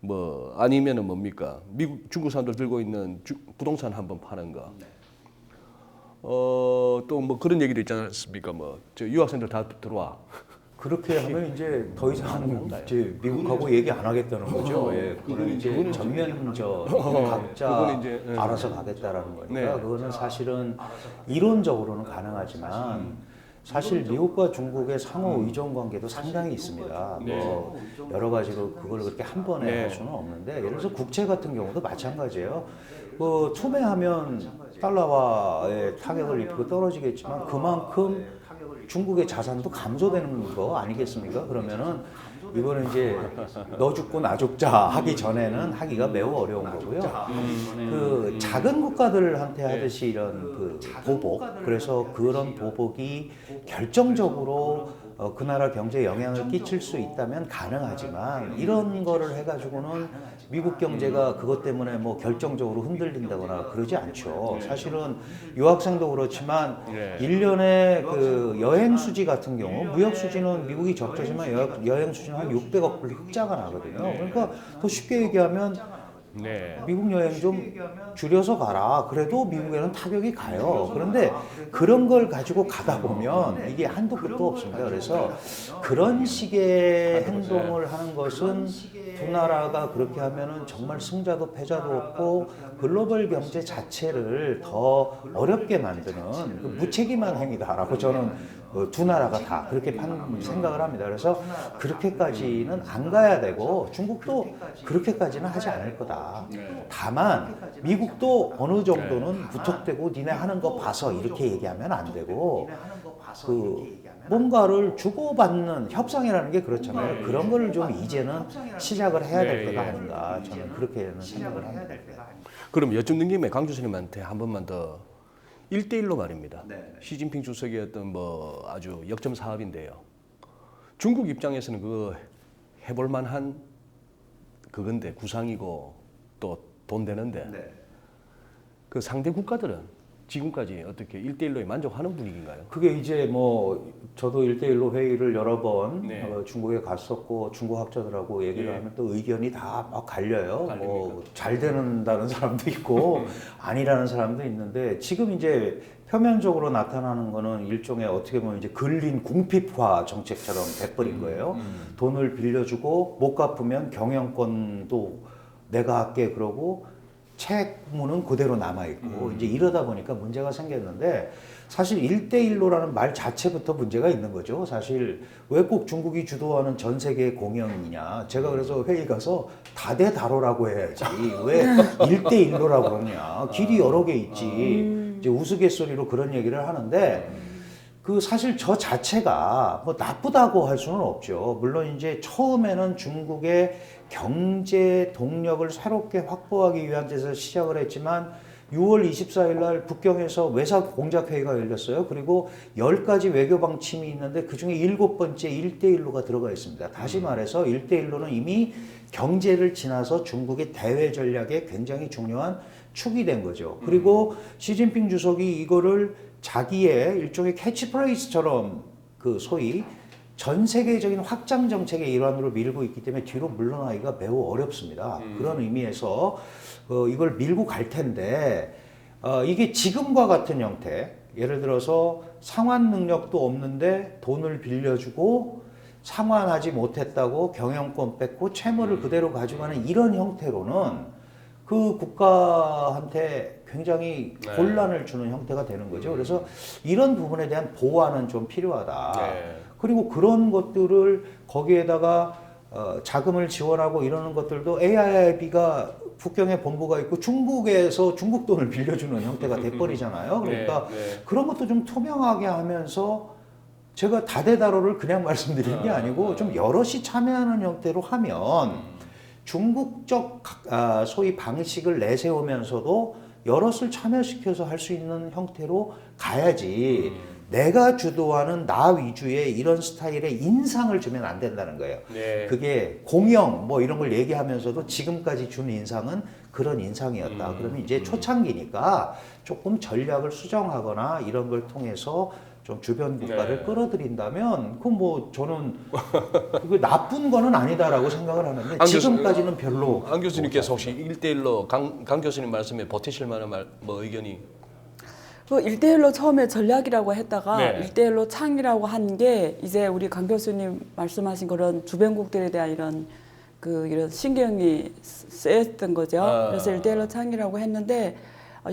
뭐 아니면은 뭡니까? 중국 사람들 들고 있는 부동산 한번 파는 거. 또 뭐 그런 얘기도 있지 않습니까? 뭐 저 유학생들 다 들어와. 그렇게 하면 이제 더 이상 이제 미국하고 얘기 안 하겠다는 거죠. 예, 그거는 이제 전면적 각자 그거는 이제, 예. 알아서 가겠다라는 거니까 네. 그거는 사실은 이론적으로는 가능하지만 사실 미국과 중국의 상호 의존 관계도 상당히 있습니다. 뭐 여러 가지로 그걸 그렇게 한 번에 네. 할 수는 없는데 예를 들어서 국채 같은 경우도 마찬가지예요. 그 투매하면 달러화에 타격을 입히고 떨어지겠지만 그만큼 중국의 자산도 감소되는 거 아니겠습니까? 그러면은 이거는 이제 너 죽고 나 죽자 하기 전에는 하기가 매우 어려운 거고요. 그 작은 국가들한테 하듯이 이런 그 보복, 그래서 그런 보복이 결정적으로 그 나라 경제에 영향을 끼칠 수 있다면 가능하지만 이런 거를 해가지고는 미국 경제가 그것 때문에 뭐 결정적으로 흔들린다거나 그러지 않죠. 사실은 유학생도 그렇지만 네. 1년에 그 여행 수지 같은 경우 무역 수지는 미국이 적자지만 여행 수지는 한 600억 불 흑자가 나거든요. 그러니까 더 쉽게 얘기하면 네. 미국 여행 좀 줄여서 가라. 그래도 미국에는 타격이 가요. 그런데 그런 걸 가지고 가다 보면 이게 한도 끝도 없습니다. 그래서 그런 식의 행동을 하는 것은 두 나라가 그렇게 하면은 정말 승자도 패자도 없고 글로벌 경제 자체를 더 어렵게 만드는 그 무책임한 행위다라고 저는 두 나라가 다 그렇게 생각을 합니다. 그래서 그렇게까지는 안 가야 되고 중국도 그렇게까지는 하지 않을 거다. 다만 미국도 어느 정도는 무턱대고 니네 하는 거 봐서 이렇게 얘기하면 안 되고 그 뭔가를 주고받는 협상이라는 게 그렇잖아요. 그런 거를 좀 이제는 시작을 해야 될 때가 아닌가 저는 그렇게는 생각을 합니다. 그럼 여쭙는 김에 강 교수님한테 한 번만 더 1대1로 말입니다. 네. 시진핑 주석의 어떤 뭐 아주 역점 사업인데요. 중국 입장에서는 그거 해볼 만한 그건데 구상이고 또 돈 되는데 네. 그 상대 국가들은 지금까지 어떻게 1대1로에 만족하는 분위기인가요? 그게 이제 뭐 저도 1대1로 회의를 여러 번 네. 중국에 갔었고 중국 학자들하고 얘기를 예. 하면 또 의견이 다 막 갈려요. 갈립니까? 뭐 잘 되는다는 사람도 있고 아니라는 사람도 있는데 지금 이제 표면적으로 나타나는 거는 일종의 어떻게 보면 이제 근린 궁핍화 정책처럼 돼버린 거예요. 돈을 빌려주고 못 갚으면 경영권도 내가 할게 그러고 채무는 그대로 남아있고 이제 이러다 보니까 문제가 생겼는데 사실 1대1로라는 말 자체부터 문제가 있는 거죠. 사실 왜 꼭 중국이 주도하는 전 세계 공영이냐. 제가 그래서 회의 가서 다대다로라고 해야지. 왜 1대1로라고 그러냐. 길이 여러 개 있지. 이제 우스갯소리로 그런 얘기를 하는데 그 사실 저 자체가 뭐 나쁘다고 할 수는 없죠. 물론 이제 처음에는 중국의 경제 동력을 새롭게 확보하기 위한 데서 시작을 했지만 6월 24일 날 북경에서 외사 공작회의가 열렸어요. 그리고 10가지 외교 방침이 있는데 그중에 7번째 1대1로가 들어가 있습니다. 다시 말해서 1대1로는 이미 경제를 지나서 중국의 대외 전략에 굉장히 중요한 축이 된 거죠. 그리고 시진핑 주석이 이거를 자기의 일종의 캐치프레이즈처럼 그 소위 전 세계적인 확장 정책의 일환으로 밀고 있기 때문에 뒤로 물러나기가 매우 어렵습니다. 그런 의미에서 이걸 밀고 갈 텐데 이게 지금과 같은 형태, 예를 들어서 상환 능력도 없는데 돈을 빌려주고 상환하지 못했다고 경영권 뺏고 채무를 그대로 가져가는 이런 형태로는 그 국가한테 굉장히 곤란을 주는 형태가 되는 거죠. 그래서 이런 부분에 대한 보완은 좀 필요하다. 네. 그리고 그런 것들을 거기에다가 자금을 지원하고 이러는 것들도 AIIB가 북경에 본부가 있고 중국에서 중국 돈을 빌려주는 형태가 돼버리잖아요. 그러니까 네. 그런 것도 좀 투명하게 하면서 제가 다대다로를 그냥 말씀드리는 게 아니고 좀 여럿이 참여하는 형태로 하면 중국적 소위 방식을 내세우면서도 여럿을 참여시켜서 할 수 있는 형태로 가야지 내가 주도하는 나 위주의 이런 스타일의 인상을 주면 안 된다는 거예요. 네. 그게 공영 뭐 이런 걸 얘기하면서도 지금까지 준 인상은 그런 인상이었다. 그러면 이제 초창기니까 조금 전략을 수정하거나 이런 걸 통해서 좀 주변 국가를 네. 끌어들인다면 그 뭐 저는 그게 나쁜 거는 아니다라고 생각을 하는데 안 교수- 지금까지는 별로 안 교수님께서 혹시 1대1로 강 교수님 말씀에 버티실 만한 뭐 의견이 그 1대1로 처음에 전략이라고 했다가 네. 1대1로 창이라고 한 게 이제 우리 강 교수님 말씀하신 그런 주변국들에 대한 이런 신경이 쓰였던 거죠. 그래서 1대1로 창이라고 했는데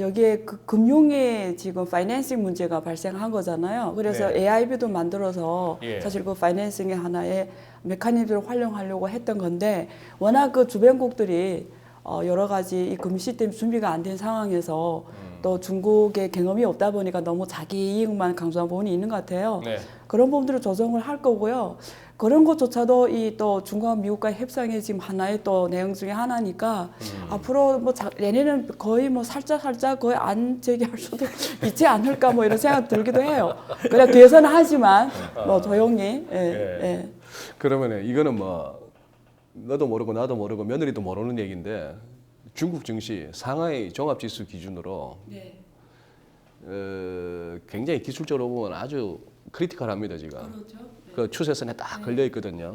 여기에 그 금융의 지금 파이낸싱 문제가 발생한 거잖아요. 그래서 네. AIB도 만들어서 예. 사실 그 파이낸싱의 하나의 메커니즘을 활용하려고 했던 건데 워낙 그 주변국들이 여러 가지 이 금융 시스템 준비가 안 된 상황에서 또 중국의 경험이 없다 보니까 너무 자기 이익만 강조한 부분이 있는 것 같아요. 네. 그런 부분들을 조정을 할 거고요. 그런 것조차도 이 또 중국과 미국과의 협상의 지금 하나의 또 내용 중에 하나니까 앞으로 뭐 얘네는 거의 뭐 살짝 거의 안 제기할 수도 있지 않을까 뭐 이런 생각 들기도 해요. 그냥 뒤에서는 하지만 뭐 조용히. 예. 그러면 이거는 뭐 너도 모르고 나도 모르고 며느리도 모르는 얘기인데 중국 증시 상하이 종합지수 기준으로 굉장히 기술적으로 보면 아주 크리티컬합니다 지금. 그렇죠. 그 추세선에 딱 걸려 있거든요.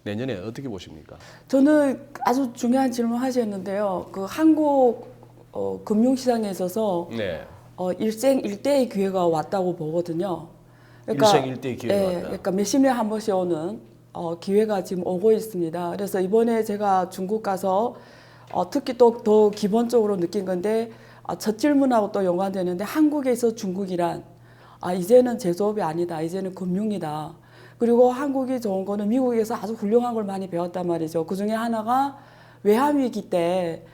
내년에 어떻게 보십니까? 저는 아주 중요한 질문 하셨는데요. 그 한국 금융시장에 있어서 네. 일생일대의 기회가 왔다고 보거든요. 일생일대의 기회가 왔다. 그러니까 몇십 년에 한 번씩 오는 기회가 지금 오고 있습니다. 그래서 이번에 제가 중국 가서 특히 또 더 기본적으로 느낀 건데 첫 질문하고 또 연관되는데 한국에서 중국이란 이제는 제조업이 아니다. 이제는 금융이다. 그리고 한국이 좋은 거는 미국에서 아주 훌륭한 걸 많이 배웠단 말이죠. 그 중에 하나가 외환위기 때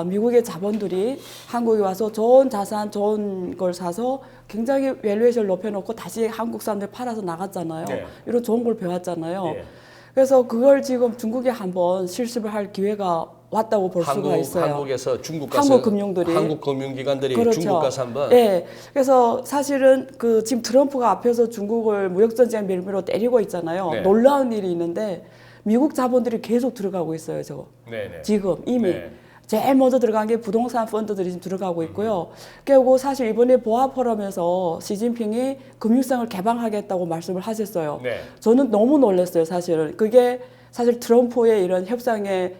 미국의 자본들이 한국에 와서 좋은 자산, 좋은 걸 사서 굉장히 밸류에이션을 높여놓고 다시 한국 사람들 팔아서 나갔잖아요. 네. 이런 좋은 걸 배웠잖아요. 네. 그래서 그걸 지금 중국에 한번 실습을 할 기회가 왔다고 볼 수가 있어요. 한국에서 중국 가서 한국 금융들이. 한국 금융기관들이 그렇죠. 중국 가서 한번 네. 그래서 사실은 그 지금 트럼프가 앞에서 중국을 무역전쟁 밀미로 때리고 있잖아요. 네. 놀라운 일이 있는데 미국 자본들이 계속 들어가고 있어요. 저거. 네네. 지금 이미. 네. 제일 먼저 들어간 게 부동산 펀드들이 지금 들어가고 있고요. 그리고 사실 이번에 보아 포럼에서 시진핑이 금융성을 개방하겠다고 말씀을 하셨어요. 네. 저는 너무 놀랐어요, 사실은. 그게 사실 트럼프의 이런 협상에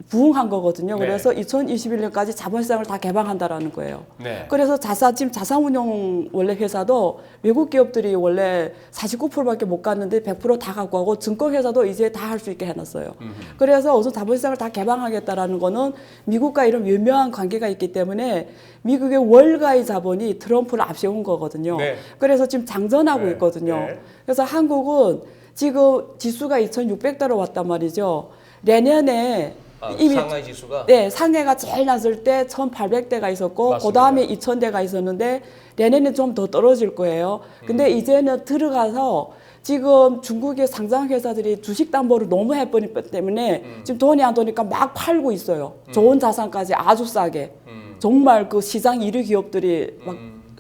부응한 거거든요. 네. 그래서 2021년까지 자본시장을 다 개방한다라는 거예요. 네. 그래서 지금 자산운용 원래 회사도 외국 기업들이 원래 49%밖에 못 갔는데 100% 다 갖고 가고 증권회사도 이제 다 할 수 있게 해놨어요. 그래서 우선 자본시장을 다 개방하겠다라는 거는 미국과 이런微妙한 관계가 있기 때문에 미국의 월가의 자본이 트럼프를 앞세운 거거든요. 네. 그래서 지금 장전하고 네. 있거든요. 네. 그래서 한국은 지금 지수가 2,600대로 왔단 말이죠. 내년에 이미 상하이 지수가 네, 상해가 제일 낮을 때 1,800대가 있었고 맞습니다. 그 다음에 2,000대가 있었는데 내년에 좀 더 떨어질 거예요. 근데 이제는 들어가서 지금 중국의 상장 회사들이 주식 담보를 너무 해버리기 때문에 지금 돈이 안 도니까 막 팔고 있어요. 좋은 자산까지 아주 싸게. 정말 그 시장 1위 기업들이 막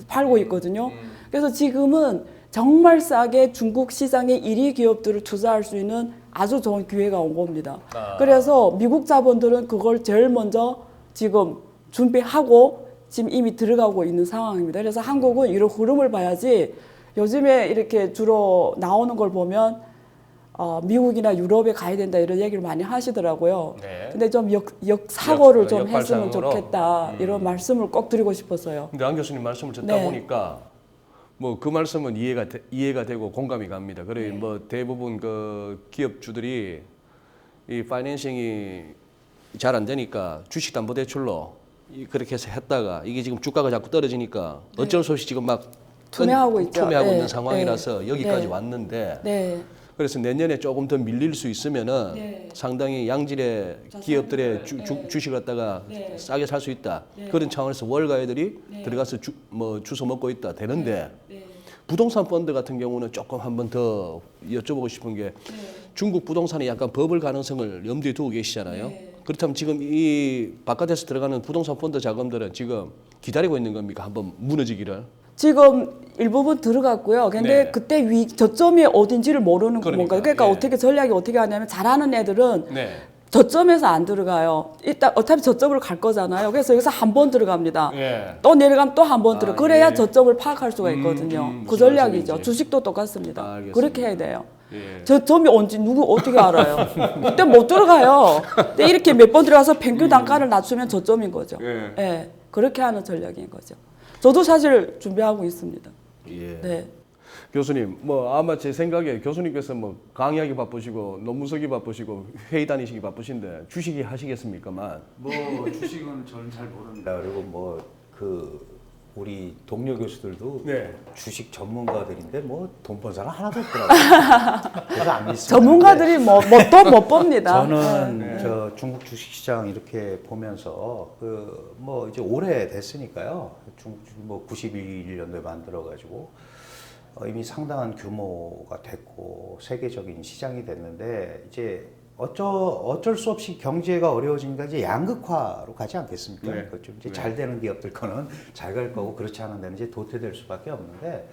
팔고 있거든요. 그래서 지금은 정말 싸게 중국 시장의 1위 기업들을 투자할 수 있는 아주 좋은 기회가 온 겁니다. 그래서 미국 자본들은 그걸 제일 먼저 지금 준비하고 지금 이미 들어가고 있는 상황입니다. 그래서 한국은 이런 흐름을 봐야지 요즘에 이렇게 주로 나오는 걸 보면 미국이나 유럽에 가야 된다 이런 얘기를 많이 하시더라고요. 네. 근데 좀 역사고를 좀 역발상으로. 했으면 좋겠다 이런 말씀을 꼭 드리고 싶었어요. 근데 안 교수님 말씀을 듣다 네. 보니까 뭐 그 말씀은 이해가 되고 공감이 갑니다. 그래 네. 뭐 대부분 그 기업주들이 이 파이낸싱이 잘 안 되니까 주식담보대출로 그렇게 해서 했다가 이게 지금 주가가 자꾸 떨어지니까 어쩔 수 없이 지금 막 투매하고 있죠. 투매하고 네. 있는 상황이라서 여기까지 네. 왔는데 네. 그래서 내년에 조금 더 밀릴 수 있으면은 네. 상당히 양질의 기업들의 주식을 갖다가 네. 싸게 살 수 있다. 네. 그런 차원에서 월가 애들이 네. 들어가서 주워 먹고 있다. 되는데 네. 부동산 펀드 같은 경우는 조금 한번 더 여쭤보고 싶은 게 중국 부동산이 약간 버블 가능성을 염두에 두고 계시잖아요. 네. 그렇다면 지금 이 바깥에서 들어가는 부동산 펀드 자금들은 지금 기다리고 있는 겁니까? 한번 무너지기를? 지금 일부분 들어갔고요. 근데 네. 그때 저점이 어딘지를 모르는 그러니까, 건가요? 그러니까 예. 어떻게 전략이 어떻게 하냐면 잘하는 애들은 네. 저점에서 안 들어가요. 일단 어차피 저점을 갈 거잖아요. 그래서 여기서 한 번 들어갑니다. 예. 또 내려가면 또 한 번 들어. 그래야 예. 저점을 파악할 수가 있거든요. 그 무슨 전략이죠. 말씀인지. 주식도 똑같습니다. 알겠습니다. 그렇게 해야 돼요. 예. 저점이 언제 누구 어떻게 알아요? 그때 못 들어가요. 근데 이렇게 몇 번 들어가서 평균 단가를 낮추면 저점인 거죠. 예. 예, 그렇게 하는 전략인 거죠. 저도 사실 준비하고 있습니다. 예. 네. 교수님, 뭐 아마 제 생각에 교수님께서 뭐 강의하기 바쁘시고 논문 쓰기 바쁘시고 회의 다니시기 바쁘신데 주식이 하시겠습니까만 뭐 주식은 저는 잘 모릅니다. 그리고 뭐 우리 동료 교수들도 네. 주식 전문가들인데 뭐 돈 번 사람 하나도 없더라고요. 그래서 안 믿습니다. 전문가들이 뭣도 못 봅니다. 저는 저 중국 주식시장 이렇게 보면서 뭐 이제 오래 됐으니까요. 중국 뭐 91년도에 만들어가지고 이미 상당한 규모가 됐고 세계적인 시장이 됐는데 이제 어쩔 수 없이 경제가 어려워지니까 이제 양극화로 가지 않겠습니까? 네. 좀 이제 네. 잘 되는 기업들 거는 잘 갈 거고 그렇지 않은 데는 이제 도태될 수밖에 없는데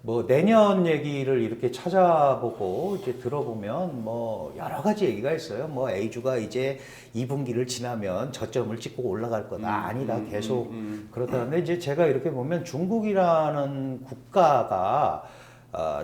뭐 내년 얘기를 이렇게 찾아보고 이제 들어보면 뭐 여러 가지 얘기가 있어요. 뭐 A주가 이제 2분기를 지나면 저점을 찍고 올라갈 거다. 아니다. 계속 그렇다는데 이제 제가 이렇게 보면 중국이라는 국가가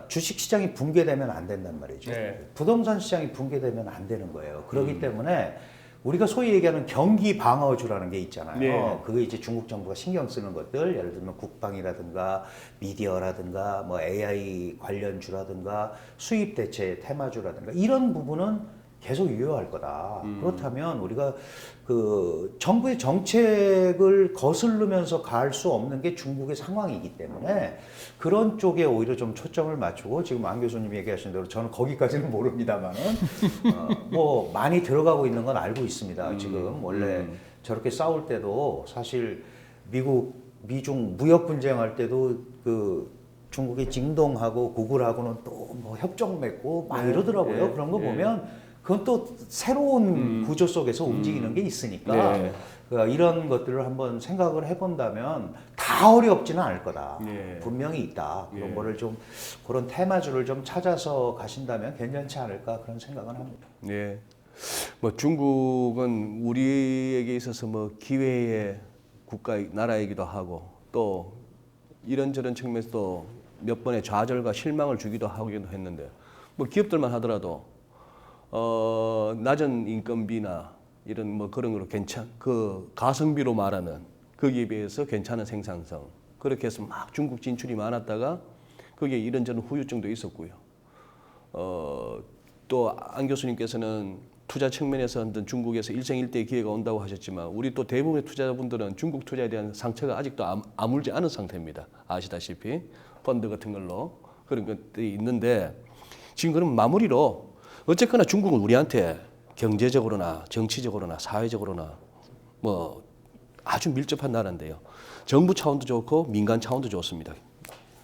주식 시장이 붕괴되면 안 된단 말이죠. 네. 부동산 시장이 붕괴되면 안 되는 거예요. 그렇기 때문에 우리가 소위 얘기하는 경기 방어주라는 게 있잖아요. 네. 그게 이제 중국 정부가 신경 쓰는 것들, 예를 들면 국방이라든가 미디어라든가 뭐 AI 관련주라든가 수입 대체 테마주라든가 이런 부분은 계속 유효할 거다. 그렇다면 우리가 그 정부의 정책을 거스르면서 갈 수 없는 게 중국의 상황이기 때문에 그런 쪽에 오히려 좀 초점을 맞추고 지금 안 교수님이 얘기하신 대로 저는 거기까지는 모릅니다만은 뭐 많이 들어가고 있는 건 알고 있습니다. 지금 원래 저렇게 싸울 때도 사실 미중 무역 분쟁할 때도 그 중국의 징동하고 구글하고는 또 뭐 협정 맺고 막 이러더라고요. 그런 거 보면 그건 또 새로운 구조 속에서 움직이는 게 있으니까 네. 이런 것들을 한번 생각을 해본다면 다 어렵지는 않을 거다. 예. 분명히 있다. 그런 예. 거를 좀 그런 테마주를 좀 찾아서 가신다면 괜찮지 않을까 그런 생각은 합니다. 네. 뭐 중국은 우리에게 있어서 뭐 기회의 나라이기도 하고 또 이런저런 측면에서 몇 번의 좌절과 실망을 주기도 하기도 했는데 뭐 기업들만 하더라도 낮은 인건비나 이런 뭐 그런 거로 그 가성비로 말하는 거기에 비해서 괜찮은 생산성 그렇게 해서 막 중국 진출이 많았다가 거기에 이런저런 후유증도 있었고요. 또 안 교수님께서는 투자 측면에서 중국에서 일생일대의 기회가 온다고 하셨지만 우리 또 대부분의 투자자분들은 중국 투자에 대한 상처가 아직도 아물지 않은 상태입니다. 아시다시피 펀드 같은 걸로 그런 것들이 있는데 지금 그럼 마무리로 어쨌거나 중국은 우리한테 경제적으로나 정치적으로나 사회적으로나 뭐 아주 밀접한 나라인데요. 정부 차원도 좋고 민간 차원도 좋습니다.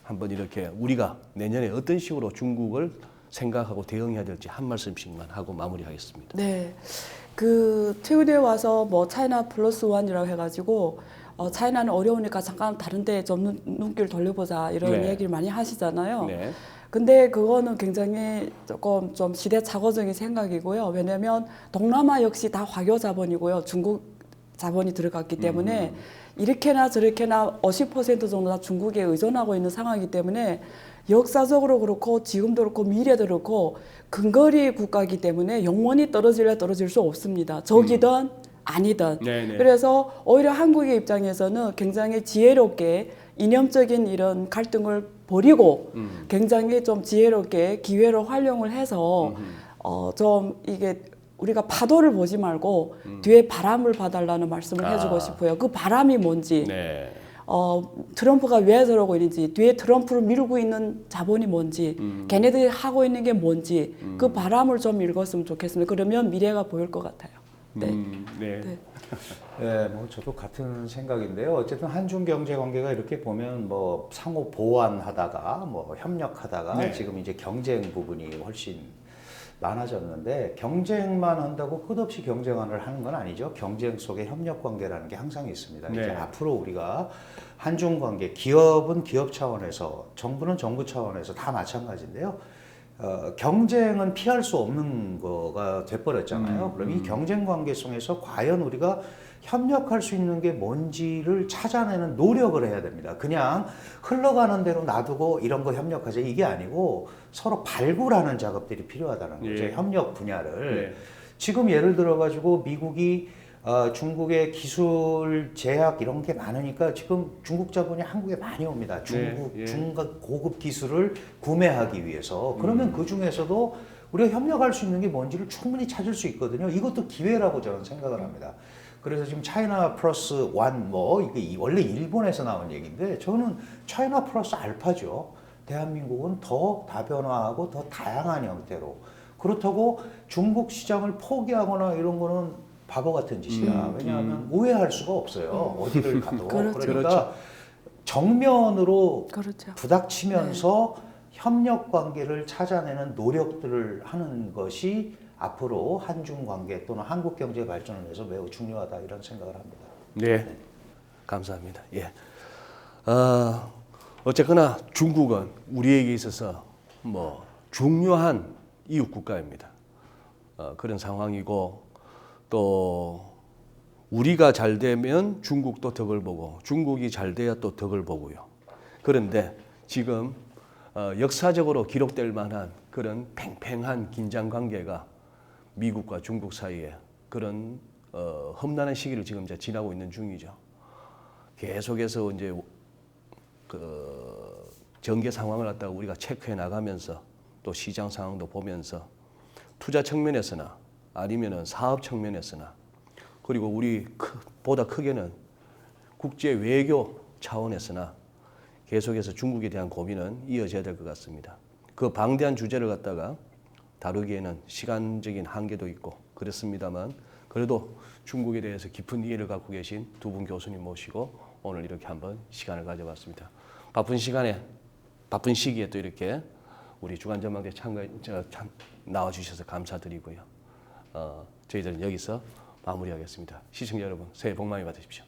한번 이렇게 우리가 내년에 어떤 식으로 중국을 생각하고 대응해야 될지 한 말씀씩만 하고 마무리하겠습니다. 네. 그 최근에 와서 뭐 차이나 플러스 원이라고 해가지고 차이나는 어려우니까 잠깐 다른 데 좀 눈길 돌려보자 이런 네. 얘기를 많이 하시잖아요. 네. 근데 그거는 굉장히 조금 좀 시대착오적인 생각이고요. 왜냐하면 동남아 역시 다 화교 자본이고요. 중국 자본이 들어갔기 때문에 이렇게나 저렇게나 50% 정도 다 중국에 의존하고 있는 상황이기 때문에 역사적으로 그렇고 지금도 그렇고 미래도 그렇고 근거리 국가이기 때문에 영원히 떨어질 수 없습니다. 적이든 아니든. 네네. 그래서 오히려 한국의 입장에서는 굉장히 지혜롭게 이념적인 이런 갈등을 버리고 굉장히 좀 지혜롭게 기회를 활용을 해서 좀 이게 우리가 파도를 보지 말고 뒤에 바람을 봐달라는 말씀을 해주고 싶어요. 그 바람이 뭔지, 네. 트럼프가 왜 저러고 있는지, 뒤에 트럼프를 밀고 있는 자본이 뭔지, 걔네들이 하고 있는 게 뭔지 그 바람을 좀 읽었으면 좋겠습니다. 그러면 미래가 보일 것 같아요. 네. 네. 네. 네, 뭐 저도 같은 생각인데요. 어쨌든 한중 경제 관계가 이렇게 보면 뭐 상호 보완하다가 뭐 협력하다가 네. 지금 이제 경쟁 부분이 훨씬 많아졌는데 경쟁만 한다고 끝없이 경쟁을 하는 건 아니죠. 경쟁 속에 협력 관계라는 게 항상 있습니다. 네. 이제 앞으로 우리가 한중 관계, 기업은 기업 차원에서, 정부는 정부 차원에서 다 마찬가지인데요. 경쟁은 피할 수 없는 거가 돼버렸잖아요. 그럼 이 경쟁 관계 속에서 과연 우리가 협력할 수 있는 게 뭔지를 찾아내는 노력을 해야 됩니다. 그냥 흘러가는 대로 놔두고 이런 거 협력하자 이게 아니고 서로 발굴하는 작업들이 필요하다는 거죠. 예. 협력 분야를. 네. 지금 예를 들어가지고 미국이 중국의 기술 제약 이런 게 많으니까 지금 중국 자본이 한국에 많이 옵니다. 중국 예. 중급 고급 기술을 구매하기 위해서. 그러면 그 중에서도 우리가 협력할 수 있는 게 뭔지를 충분히 찾을 수 있거든요. 이것도 기회라고 저는 생각을 합니다. 그래서 지금 차이나 플러스 원 뭐 이게 원래 일본에서 나온 얘기인데 저는 차이나 플러스 알파죠. 대한민국은 더 다변화하고 더 다양한 형태로. 그렇다고 중국 시장을 포기하거나 이런 거는 바보 같은 짓이야. 왜냐하면 우회할 수가 없어요. 어디를 가도. 그렇죠. 그러니까 정면으로 그렇죠. 부닥치면서 협력 관계를 찾아내는 노력들을 하는 것이 앞으로 한중 관계 또는 한국 경제 발전을 위해서 매우 중요하다 이런 생각을 합니다. 네. 감사합니다. 예. 어쨌거나 중국은 우리에게 있어서 뭐 중요한 이웃 국가입니다. 그런 상황이고 또 우리가 잘 되면 중국도 덕을 보고 중국이 잘 돼야 또 덕을 보고요. 그런데 지금 역사적으로 기록될 만한 그런 팽팽한 긴장 관계가 미국과 중국 사이에 그런 험난한 시기를 지금 이제 지나고 있는 중이죠. 계속해서 이제 그 전개 상황을 갖다가 우리가 체크해 나가면서 또 시장 상황도 보면서 투자 측면에서나 아니면은 사업 측면에서나 그리고 우리 보다 크게는 국제 외교 차원에서나 계속해서 중국에 대한 고민은 이어져야 될 것 같습니다. 그 방대한 주제를 갖다가 다루기에는 시간적인 한계도 있고 그렇습니다만 그래도 중국에 대해서 깊은 이해를 갖고 계신 두 분 교수님 모시고 오늘 이렇게 한번 시간을 가져봤습니다. 바쁜 시기에 또 이렇게 우리 주간전망대 나와주셔서 감사드리고요. 저희들은 여기서 마무리하겠습니다. 시청자 여러분 새해 복 많이 받으십시오.